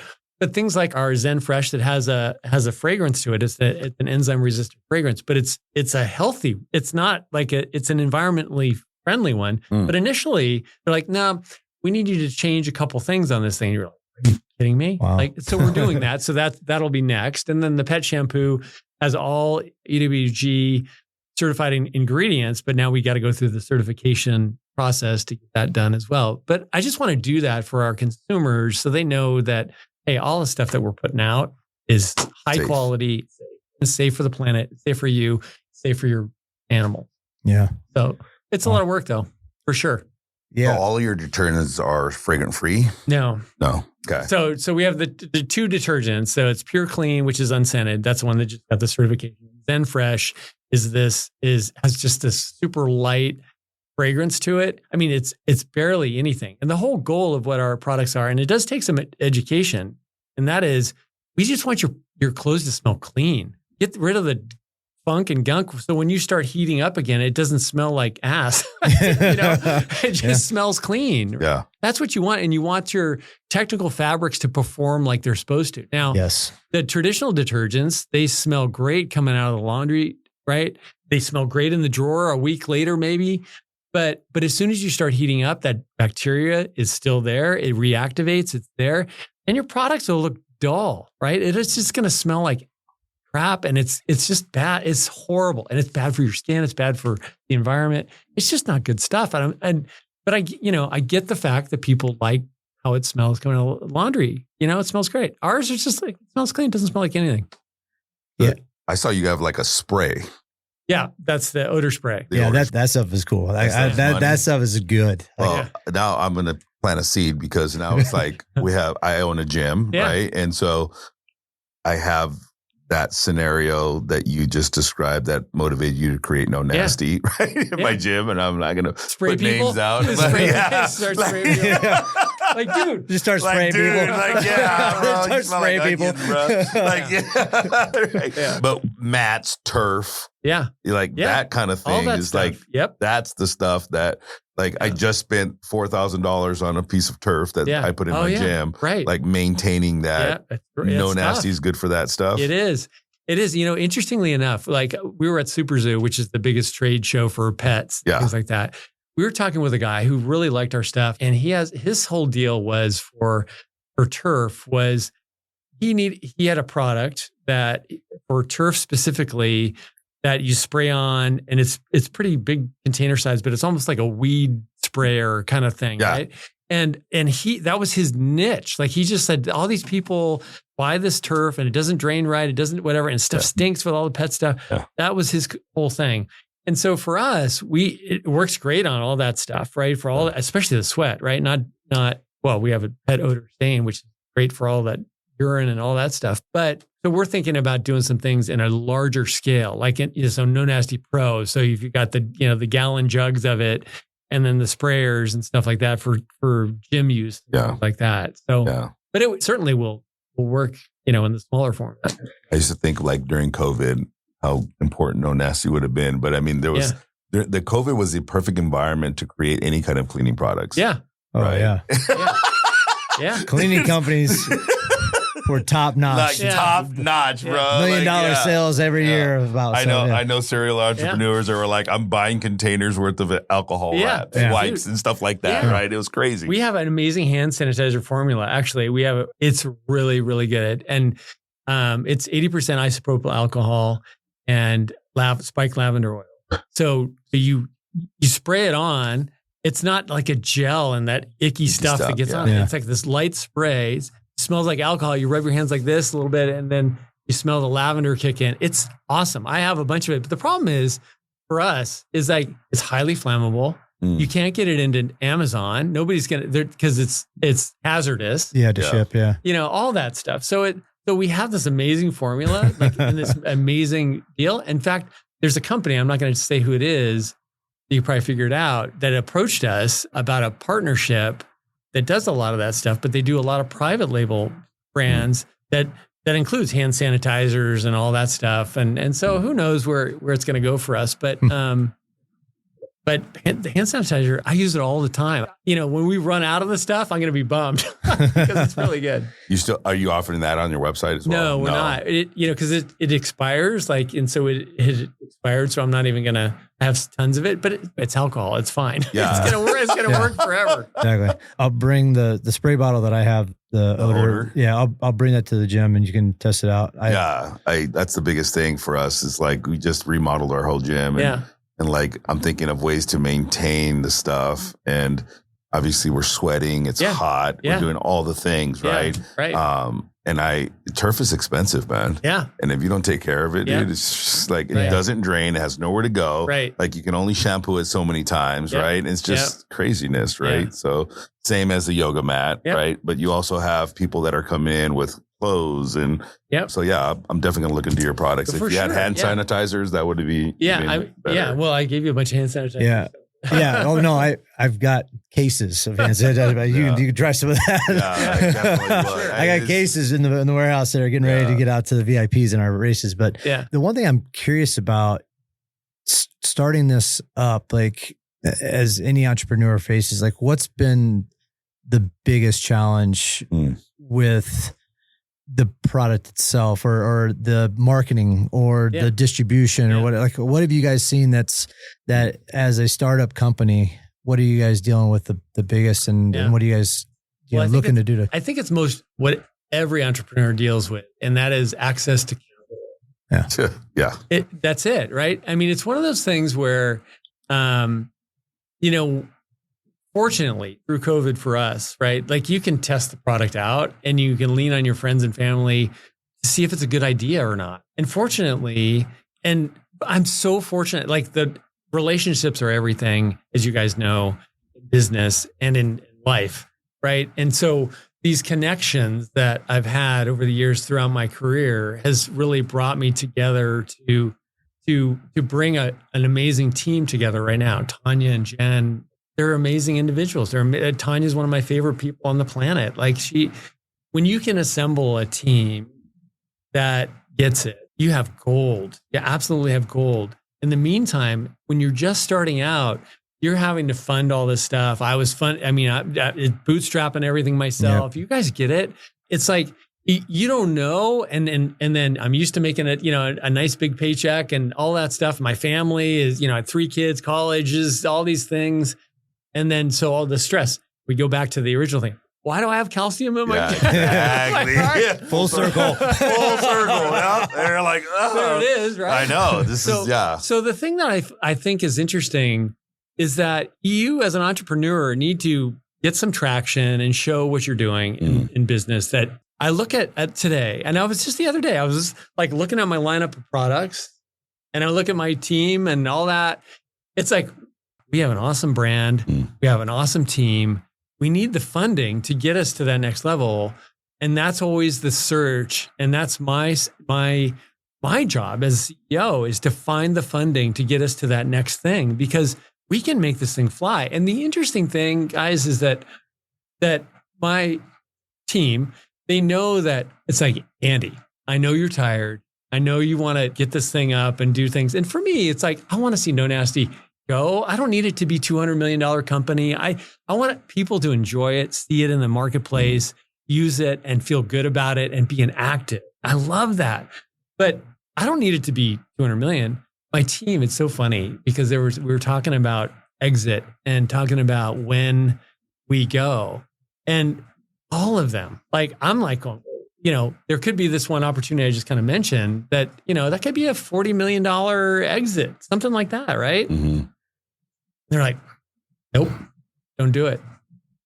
things like our Zen Fresh that has a fragrance to it. It's an enzyme resistant fragrance, but it's a healthy. It's not like it's an environmentally friendly one. But initially, they're like, no. We need you to change a couple things on this thing. You're like, are you kidding me? Wow. So we're doing that. So that'll be next. And then the pet shampoo has all EWG certified ingredients, but now we got to go through the certification process to get that done as well. But I just want to do that for our consumers so they know that, hey, all the stuff that we're putting out is high quality, safe for the planet, safe for you, safe for your animal. Yeah. So it's a lot of work though, for sure. Yeah. So all of your detergents are fragrant free? No. Okay. So we have the two detergents. So it's Pure Clean, which is unscented. That's the one that just got the certification. Zen Fresh has just this super light fragrance to it. I mean, it's barely anything. And the whole goal of what our products are, and it does take some education, and that is we just want your clothes to smell clean. Get rid of the funk and gunk. So when you start heating up again, it doesn't smell like ass. It just smells clean. Yeah. That's what you want. And you want your technical fabrics to perform like they're supposed to. Now, the traditional detergents, they smell great coming out of the laundry, right? They smell great in the drawer a week later, maybe. But as soon as you start heating up, that bacteria is still there. It reactivates. It's there. And your products will look dull, right? It's just going to smell like crap, and it's just bad. It's horrible, and it's bad for your skin. It's bad for the environment. It's just not good stuff. But I get the fact that people like how it smells coming out of laundry. It smells great. Ours is just like, it smells clean. It doesn't smell like anything. Yeah, I saw you have like a spray. Yeah, that's the odor spray. That stuff is cool. That stuff is good. Now I'm gonna plant a seed because now it's like I own a gym, right? And so I have that scenario that you just described that motivated you to create No Naste, right? In my gym, and I'm not going to put people? names out. Start spraying people. Like, dude. Just start spraying people. Like, yeah. Start spraying people. But mats, turf. Yeah. That kind of thing is stuff. Like, that's the stuff that, like, I just spent $4,000 on a piece of turf that I put in my gym. Right. Like, maintaining that. No Naste is good for that stuff. It is. Interestingly enough, like, we were at Super Zoo, which is the biggest trade show for pets, things like that. We were talking with a guy who really liked our stuff, and his whole deal was for turf was he had a product that for turf specifically that you spray on, and it's pretty big container size, but it's almost like a weed sprayer kind of thing, right? And that was his niche. Like, he just said, all these people buy this turf and it doesn't drain right, it doesn't whatever, and stuff stinks with all the pet stuff. Yeah. That was his whole thing. And so for us, it works great on all that stuff, right? For all, especially the sweat, right? Not we have a pet odor stain, which is great for all that urine and all that stuff. But so we're thinking about doing some things in a larger scale, like so No Naste Pro. So you've got the gallon jugs of it, and then the sprayers and stuff like that for gym use, like that. So, but it certainly will work, in the smaller format. I used to think like during COVID how important No Naste would have been, but I mean the COVID was the perfect environment to create any kind of cleaning products. Yeah. Oh right? yeah. Yeah. Cleaning companies were top notch. Top notch, bro. $1 million sales every year. I know serial entrepreneurs that were like, I'm buying containers worth of alcohol wraps, wipes, and stuff like that. Right? It was crazy. We have an amazing hand sanitizer formula. Actually, it's really, really good, and it's 80% isopropyl alcohol and spiked lavender oil. So you spray it on. It's not like a gel and that icky stuff that gets on it. It's like this light spray. It smells like alcohol. You rub your hands like this a little bit, and then you smell the lavender kick in. It's awesome. I have a bunch of it. But the problem is, for us, is like it's highly flammable. You can't get it into Amazon. Nobody's gonna because it's hazardous. Yeah, to ship. Yeah, all that stuff. So we have this amazing formula, like in this amazing deal. In fact, there's a company, I'm not going to say who it is, you probably figured out, that approached us about a partnership that does a lot of that stuff, but they do a lot of private label brands that includes hand sanitizers and all that stuff. And so who knows where it's going to go for us, but the hand sanitizer, I use it all the time. When we run out of the stuff, I'm going to be bummed because it's really good. Are you offering that on your website as well? No, we're not. Because it expires, and so it expired. So I'm not even going to have tons of it. But it's alcohol. It's fine. Yeah, it's going to work. It's going to work forever. Exactly. I'll bring the spray bottle that I have. The odor. Yeah, I'll bring that to the gym and you can test it out. That's the biggest thing for us. Is like we just remodeled our whole gym. And like, I'm thinking of ways to maintain the stuff. And obviously we're sweating. It's hot. We're doing all the things, right? Right. And turf is expensive, man. Yeah. And if you don't take care of it, dude, it's just like, it doesn't drain. It has nowhere to go. Right. Like you can only shampoo it so many times, right? It's just craziness, right? Yeah. So same as the yoga mat, right? But you also have people that are coming in with clothes and so I'm definitely gonna look into your products. If you had hand sanitizers, that would be well, I gave you a bunch of hand sanitizers. Oh no, I've got cases of hand sanitizer. You can try some of that. I definitely would. I got cases in the warehouse that are getting ready to get out to the VIPs in our races. But the one thing I'm curious about starting this up, like as any entrepreneur faces, like what's been the biggest challenge with the product itself or the marketing or the distribution or what have you guys seen that as a startup company, what are you guys dealing with the biggest and what are you guys looking to do to? I think it's most what every entrepreneur deals with, and that is access to capital. That's it, right? I mean, it's one of those things where, fortunately, through COVID for us, right? Like you can test the product out and you can lean on your friends and family to see if it's a good idea or not. And fortunately, and I'm so fortunate, like the relationships are everything, as you guys know, in business and in life, right? And so these connections that I've had over the years throughout my career has really brought me together to bring an amazing team together right now. Tanya and Jen, they're amazing individuals. Tanya's one of my favorite people on the planet. Like when you can assemble a team that gets it, you have gold. You absolutely have gold. In the meantime, when you're just starting out, you're having to fund all this stuff. I was bootstrapping everything myself. You guys get it. It's like, you don't know. And then I'm used to making a nice big paycheck and all that stuff. My family is, I had 3 kids, colleges, all these things. And then, so all the stress, we go back to the original thing. Why do I have calcium in my exactly. Full circle. Full circle. Yeah. They're like, there it is, right? I know. So the thing that I think is interesting is that you as an entrepreneur need to get some traction and show what you're doing in business. That I look at today, and I was just the other day, I was just like looking at my lineup of products and I look at my team and all that. It's like, we have an awesome brand. We have an awesome team. We need the funding to get us to that next level. And that's always the search. And that's my job as CEO is to find the funding to get us to that next thing, because we can make this thing fly. And the interesting thing, guys, is that my team, they know that it's like, Andy, I know you're tired. I know you want to get this thing up and do things. And for me, it's like, I want to see No Nasty go. I don't need it to be $200 million company. I want people to enjoy it, see it in the marketplace, use it and feel good about it and be an active. I love that. But I don't need it to be 200 million. My team, it's so funny because we were talking about exit and talking about when we go, and all of them, like, I'm like, there could be this one opportunity I just kind of mentioned that, that could be a $40 million exit, something like that. Right. Mm-hmm. They're like, nope, don't do it.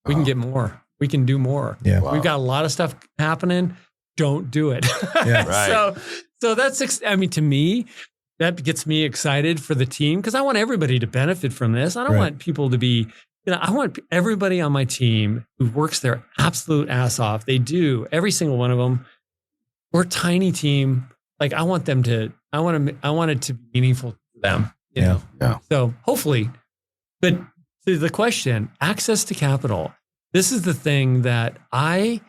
We can get more. We can do more. Yeah. Wow. We've got a lot of stuff happening. Don't do it. Yeah, right. So that's, to me, that gets me excited for the team because I want everybody to benefit from this. I don't want people to be, I want everybody on my team who works their absolute ass off. They do, every single one of them. We're a tiny team. Like, I want it to be meaningful to them. You know? Yeah. So hopefully, but to the question, access to capital. This is the thing that I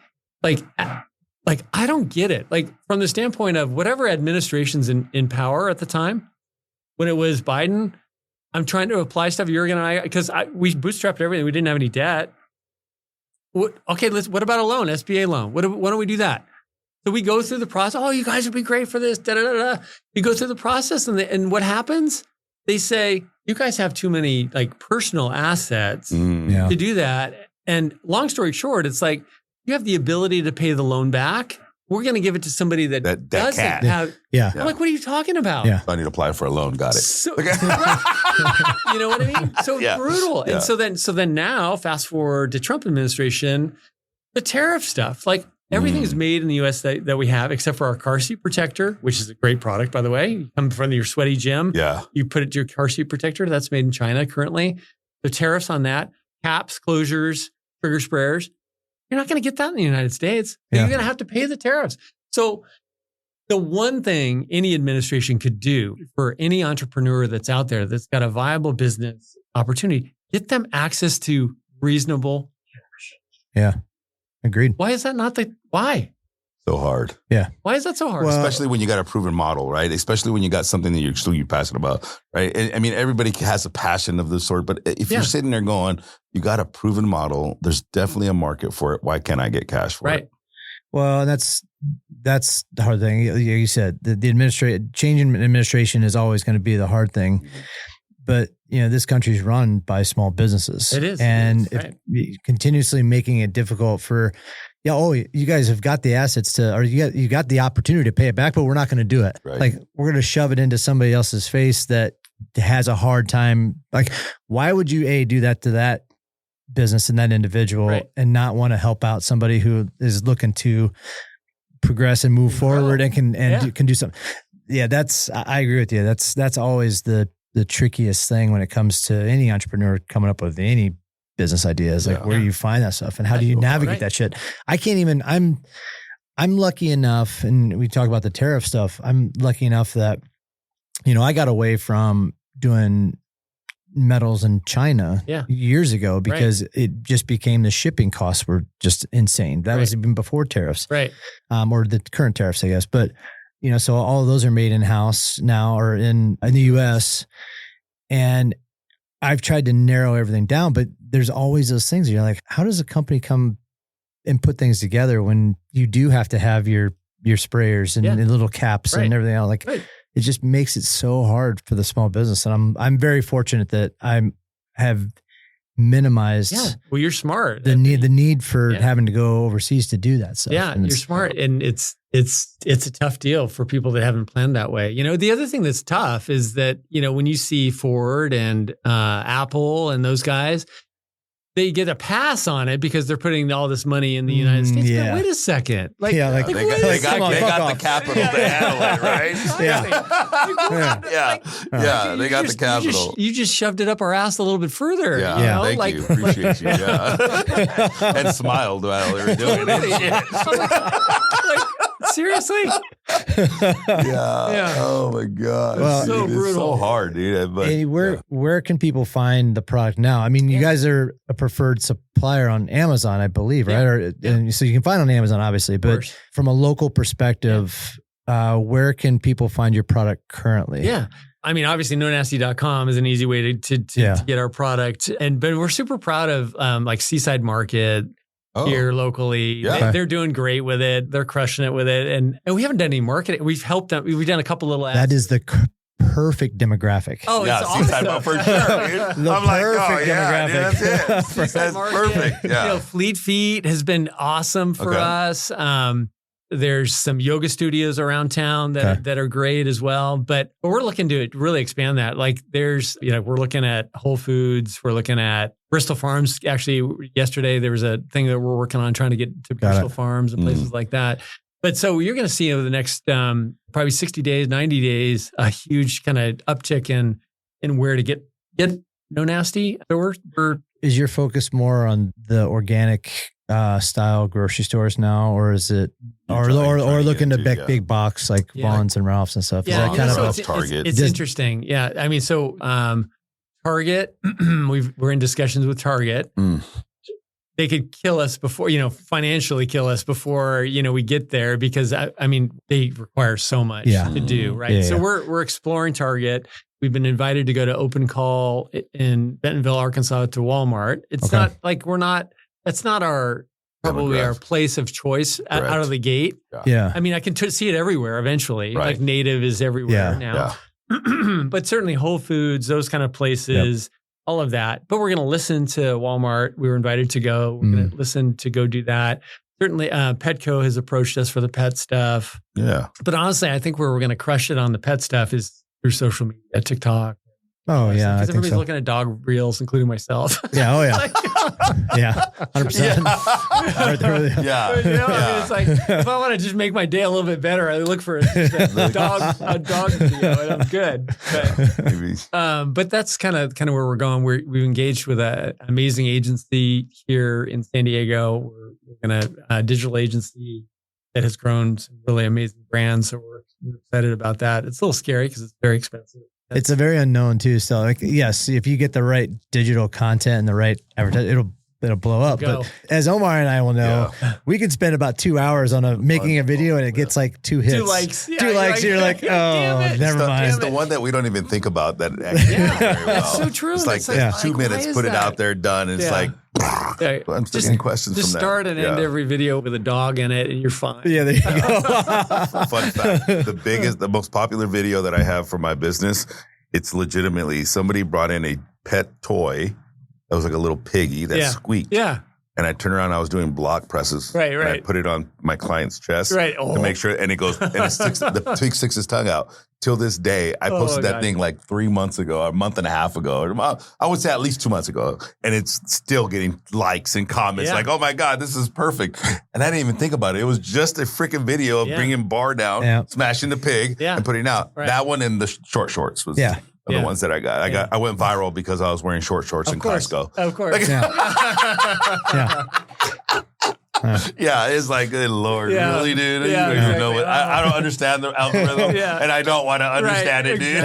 don't get it. Like, from the standpoint of whatever administration's in power at the time, when it was Biden, I'm trying to apply stuff. Jurgen and I, because we bootstrapped everything. We didn't have any debt. What about a loan, SBA loan? Why don't we do that? So we go through the process. Oh, you guys would be great for this. You go through the process, and what happens? They say, you guys have too many personal assets to do that. And long story short, it's like, you have the ability to pay the loan back. We're going to give it to somebody that doesn't have. Yeah. I'm like, what are you talking about? Yeah. I need to apply for a loan. Got it. So, you know what I mean? So brutal. Yeah. And so then now, fast forward to Trump administration, the tariff stuff, everything is made in the U.S. that we have, except for our car seat protector, which is a great product, by the way. You come in front of your sweaty gym. Yeah. You put it to your car seat protector. That's made in China currently. The tariffs on that, caps, closures, trigger sprayers. You're not going to get that in the United States. Yeah. You're going to have to pay the tariffs. So the one thing any administration could do for any entrepreneur that's out there that's got a viable business opportunity, get them access to reasonable cash. Yeah, agreed. Why is that not why? So hard. Yeah. Why is that so hard? Well, especially when you got a proven model, right? Especially when you got something that you're passionate about, right? And, everybody has a passion of this sort, but if you're sitting there going, you got a proven model, there's definitely a market for it. Why can't I get cash for it? Well, that's the hard thing. You said the change in administration is always going to be the hard thing. Mm-hmm. But this country's run by small businesses. It is, and continuously making it difficult for. Yeah. You guys have got the assets or you got the opportunity to pay it back, but we're not going to do it. Right. We're going to shove it into somebody else's face that has a hard time. Why would you do that to that business and that individual and not want to help out somebody who is looking to progress and move forward and can do something? Yeah, I agree with you. That's always the trickiest thing when it comes to any entrepreneur coming up with any business ideas, where do you find that stuff and how do you navigate that shit? I can't even, I'm lucky enough, and we talk about the tariff stuff. I'm lucky enough that, I got away from doing metals in China years ago because it just became the shipping costs were just insane. That was even before tariffs, or the current tariffs, I guess. But, so all of those are made in-house now or in the US, and I've tried to narrow everything down, but there's always those things. You're like, how does a company come and put things together when you do have to have your sprayers and little caps and everything else? It just makes it so hard for the small business. And I'm very fortunate that I have minimized. Yeah. Well, you're smart. The need for having to go overseas to do that stuff. Yeah, and you're smart, and it's a tough deal for people that haven't planned that way. The other thing that's tough is that when you see Ford and Apple and those guys, they get a pass on it because they're putting all this money in the United States. Yeah. But wait a second. They got the capital to handle it, right? They got the capital. You just shoved it up our ass a little bit further. Yeah, you know? thank you. Appreciate you. Yeah. And smiled while they were doing it. Seriously? Yeah. Oh my God. Well, so brutal. It's so hard, dude. But, hey, where can people find the product now? I mean, you guys are a preferred supplier on Amazon, I believe, right? And so you can find it on Amazon, obviously, but from a local perspective, where can people find your product currently? Yeah. I mean, obviously, NoNasty.com is an easy way to get our product. But we're super proud of like Seaside Market here locally. Yeah. They're doing great with it. They're crushing it with it. And we haven't done any marketing. We've helped them. We've done a couple little ads. That is the perfect demographic. Oh, yeah, it's Seaside awesome. for sure, dude. The I'm like, perfect yeah, demographic. dude, that's it. Seaside That's Market. perfect. Yeah. You know, Fleet Feet has been awesome for us. There's some yoga studios around town that are great as well. But we're looking to really expand that. Like there's, we're looking at Whole Foods. We're looking at Bristol Farms. Actually, yesterday there was a thing that we're working on trying to get to Bristol Farms and places like that. But so you're going to see over the next probably 60 days, 90 days, a huge kind of uptick in where to get No Nasty. So we're Is your focus more on the organic style grocery stores now, or is it, or looking to big box like Vaughn's and Ralph's and stuff? Yeah, is that kind of Target? It's interesting. Yeah, I mean, so Target, we're in discussions with Target. They could kill us before, financially kill us before, we get there because I mean, they require so much to do, right? So we're exploring Target. We've been invited to go to open call in Bentonville, Arkansas to Walmart. It's not like that's not probably our place of choice out of the gate. Yeah. I mean, I can see it everywhere eventually. Right. Like Native is everywhere now. Yeah. But certainly Whole Foods, those kind of places, all of that. But we're going to listen to Walmart. We were invited to go. We're going to listen to go do that. Certainly Petco has approached us for the pet stuff. Yeah. But honestly, I think where we're going to crush it on the pet stuff is through social media, TikTok. Oh, yeah. Because everybody's looking at dog reels, including myself. Yeah. Oh, yeah. Yeah. 100%. Yeah. I mean, it's like, if I want to just make my day a little bit better, I look for a dog video and I'm good. But that's kind of where we're going. We've engaged with an amazing agency here in San Diego. We're going to digital agency that has grown some really amazing brands. So we're excited about that. It's a little scary because it's very expensive. It's a very unknown too. So like, yes, if you get the right digital content and the right advertising, it'll blow up. But as Omar and I will know, we can spend about 2 hours on making a video and it gets like 2 hits. 2 likes. Two likes. You're like, oh, never mind. It's the one that we don't even think about that actually very well. That's so true. It's like 2 minutes, put it out there, done. It's like, I'm still getting questions from that. Just start and end every video with a dog in it and you're fine. Yeah, there you go. Fun fact, the most popular video that I have for my business, it's legitimately somebody brought in a pet toy that was like a little piggy that squeaked. Yeah. And I turned around, I was doing block presses. Right. And I put it on my client's chest to make sure, and it goes, and the pig sticks his tongue out. Till this day, I posted that thing like 3 months ago, or a month and a half ago. I would say at least 2 months ago. And it's still getting likes and comments like, oh my God, this is perfect. And I didn't even think about it. It was just a freaking video of bringing bar down, smashing the pig, and putting it out. Right. That one and the short shorts was the ones that I got. I went viral because I was wearing short shorts in Costco. Of course. Yeah, it's like, good Lord, really, dude? Yeah, you don't even know what, I don't understand the algorithm, and I don't want to understand it, dude.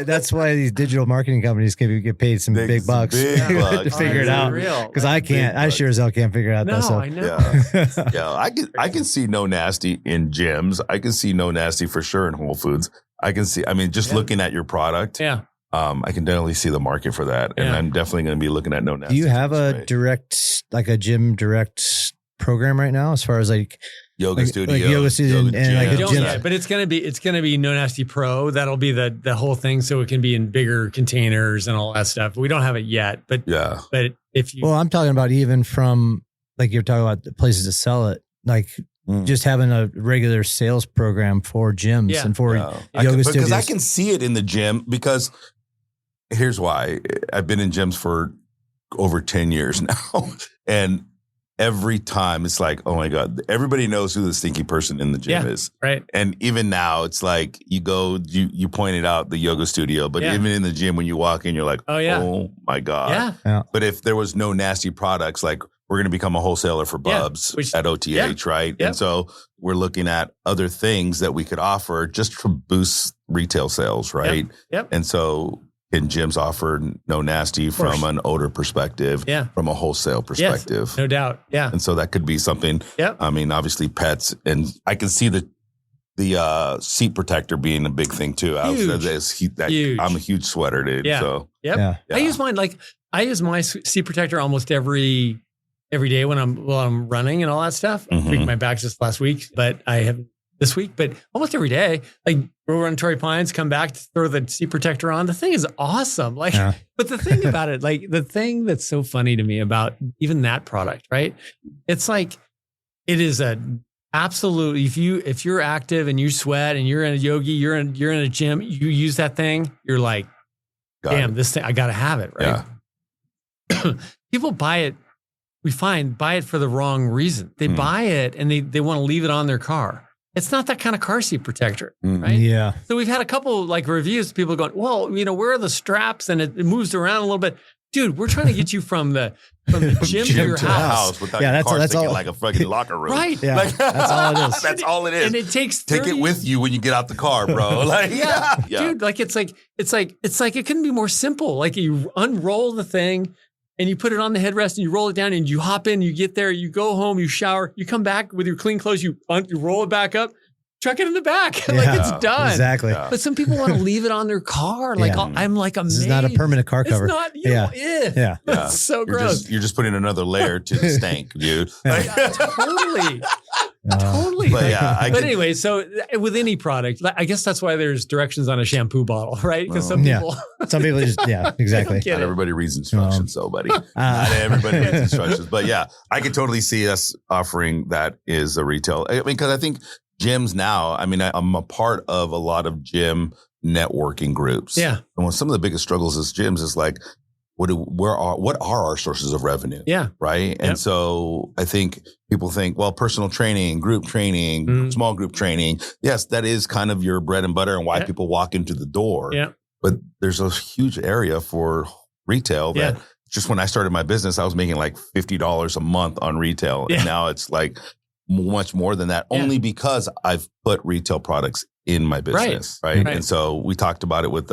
That's why these digital marketing companies can get paid some big bucks to figure it out. Because I can't. I sure as hell can't figure it out. No, I know. I can see No Nasty in gyms. I can see No Nasty for sure in Whole Foods. I can see. I mean, just looking at your product. Yeah. I can definitely see the market for that, and I'm definitely going to be looking at No Nasty. Do you have a direct, like a gym direct program right now, as far as like yoga studio, and like a gym? Yeah, but it's gonna be No Nasty Pro. That'll be the whole thing, so it can be in bigger containers and all that stuff. We don't have it yet, but if you, I'm talking about even from like you're talking about the places to sell it, like. Just having a regular sales program for gyms and for yoga studios. Because I can see it in the gym, because here's why. I've been in gyms for over 10 years now. And every time it's like, oh my God, everybody knows who the stinky person in the gym is. Right. And even now it's like you pointed out the yoga studio, but even in the gym, when you walk in, you're like, oh my God. Yeah. But if there was no nasty products, like we're going to become a wholesaler for Bubs at OTH, right? Yep. And so we're looking at other things that we could offer just to boost retail sales, right? Yep. And so can gyms offer No Nasty from an odor perspective, from a wholesale perspective? Yes, no doubt. Yeah. And so that could be something. Yep. I mean, obviously pets, and I can see the seat protector being a big thing too. Huge. I'm a huge sweater dude. Yeah. So Yeah. I use mine I use my seat protector almost every day when I'm running and all that stuff. I tweaked my back just last week, but I have this week, but almost every day, like we'll run Torrey Pines, come back to throw the seat protector on. The thing is awesome. Like, but the thing about it, like the thing that's so funny to me about even that product, right? It's like, it is a absolute, if you're active and you sweat and you're in a yogi, you're in a gym, you use that thing, you're like, damn, this thing, I got to have it. Right. Yeah. People buy it. We buy it for the wrong reason. They buy it and they want to leave it on their car. It's not that kind of car seat protector, right? Yeah. So we've had a couple like reviews, people going, well, where are the straps? And it moves around a little bit. Dude, we're trying to get you from the gym to your house. Without your car that's all, like a fucking locker room. Right. Yeah. That's all it is. That's all it is. And it takes take it with you when you get out the car, bro. Like, dude, like it's like it couldn't be more simple. Like you unroll the thing and you put it on the headrest and you roll it down and you hop in, you get there, you go home, you shower, you come back with your clean clothes, you roll it back up, chuck it in the back. Like it's done. Exactly. Yeah. But some people want to leave it on their car. Like I'm like amazed. This is not a permanent car cover. It's not. Yeah. It's so gross. You're just putting another layer to the stank, dude. Totally. Totally. But anyway, so with any product, I guess that's why there's directions on a shampoo bottle, right? Because some people just, exactly. Not everybody reads instructions, buddy. Not everybody reads instructions. But I could totally see us offering that as a retail. I mean, because I think gyms now, I mean, I'm a part of a lot of gym networking groups. Yeah. And some of the biggest struggles as gyms is like, what are our sources of revenue? Yeah. Right. And so I think people think, well, personal training, group training, small group training. Yes, that is kind of your bread and butter and why people walk into the door. Yeah. But there's a huge area for retail that just when I started my business, I was making like $50 a month on retail. And now it's like much more than that, only because I've put retail products in my business. Right. And so we talked about it with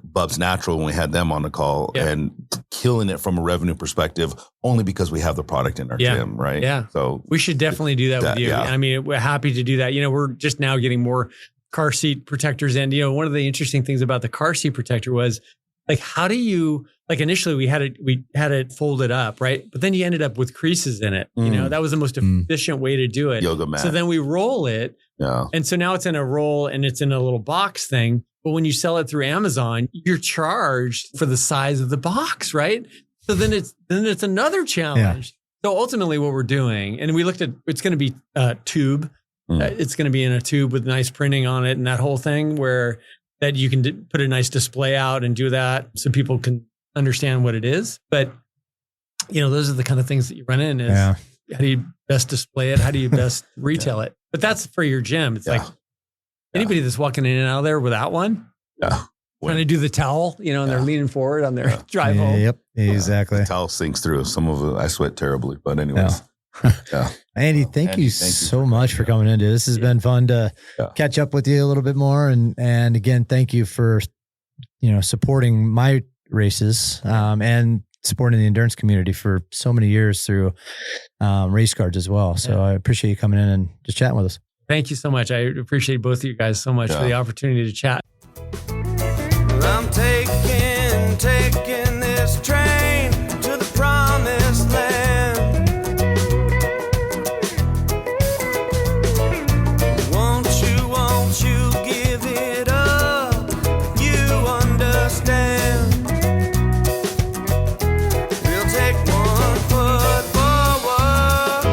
Bubs Natural when we had them on the call and killing it from a revenue perspective only because we have the product in our gym, right? Yeah. So we should definitely do that with you. Yeah. I mean, we're happy to do that. We're just now getting more car seat protectors. And, one of the interesting things about the car seat protector was like, how do you, like initially we had it folded up, right? But then you ended up with creases in it. That was the most efficient way to do it. Yoga mat. So then we roll it. Yeah. And so now it's in a roll and it's in a little box thing. But when you sell it through Amazon, you're charged for the size of the box, right? So then it's another challenge. Yeah. So ultimately what we're doing, and we looked at, it's going to be a tube. It's going to be in a tube with nice printing on it and that whole thing where that you can put a nice display out and do that so people can understand what it is. But, those are the kind of things that you run in is how do you best display it? How do you best retail it? But that's for your gym. It's like anybody that's walking in and out of there without one, trying to do the towel, and they're leaning forward on their drive home. Yep, exactly. The towel sinks through. Some of it, I sweat terribly. But anyways. Andy, thank you so much for coming in. This has been fun to catch up with you a little bit more. And again, thank you for, supporting my races and supporting the endurance community for so many years through race cards as well. So I appreciate you coming in and just chatting with us. Thank you so much. I appreciate both of you guys so much for the opportunity to chat. I'm taking this train to the promised land. Won't you give it up? You understand. We'll take one foot forward.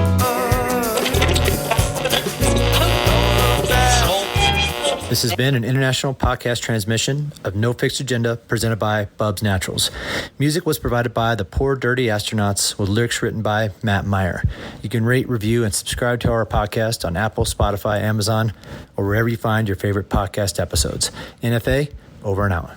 This has been an international podcast transmission of No Fixed Agenda presented by Bubs Naturals. Music was provided by the Poor Dirty Astronauts with lyrics written by Matt Meyer. You can rate, review, and subscribe to our podcast on Apple, Spotify, Amazon, or wherever you find your favorite podcast episodes. NFA, over and out.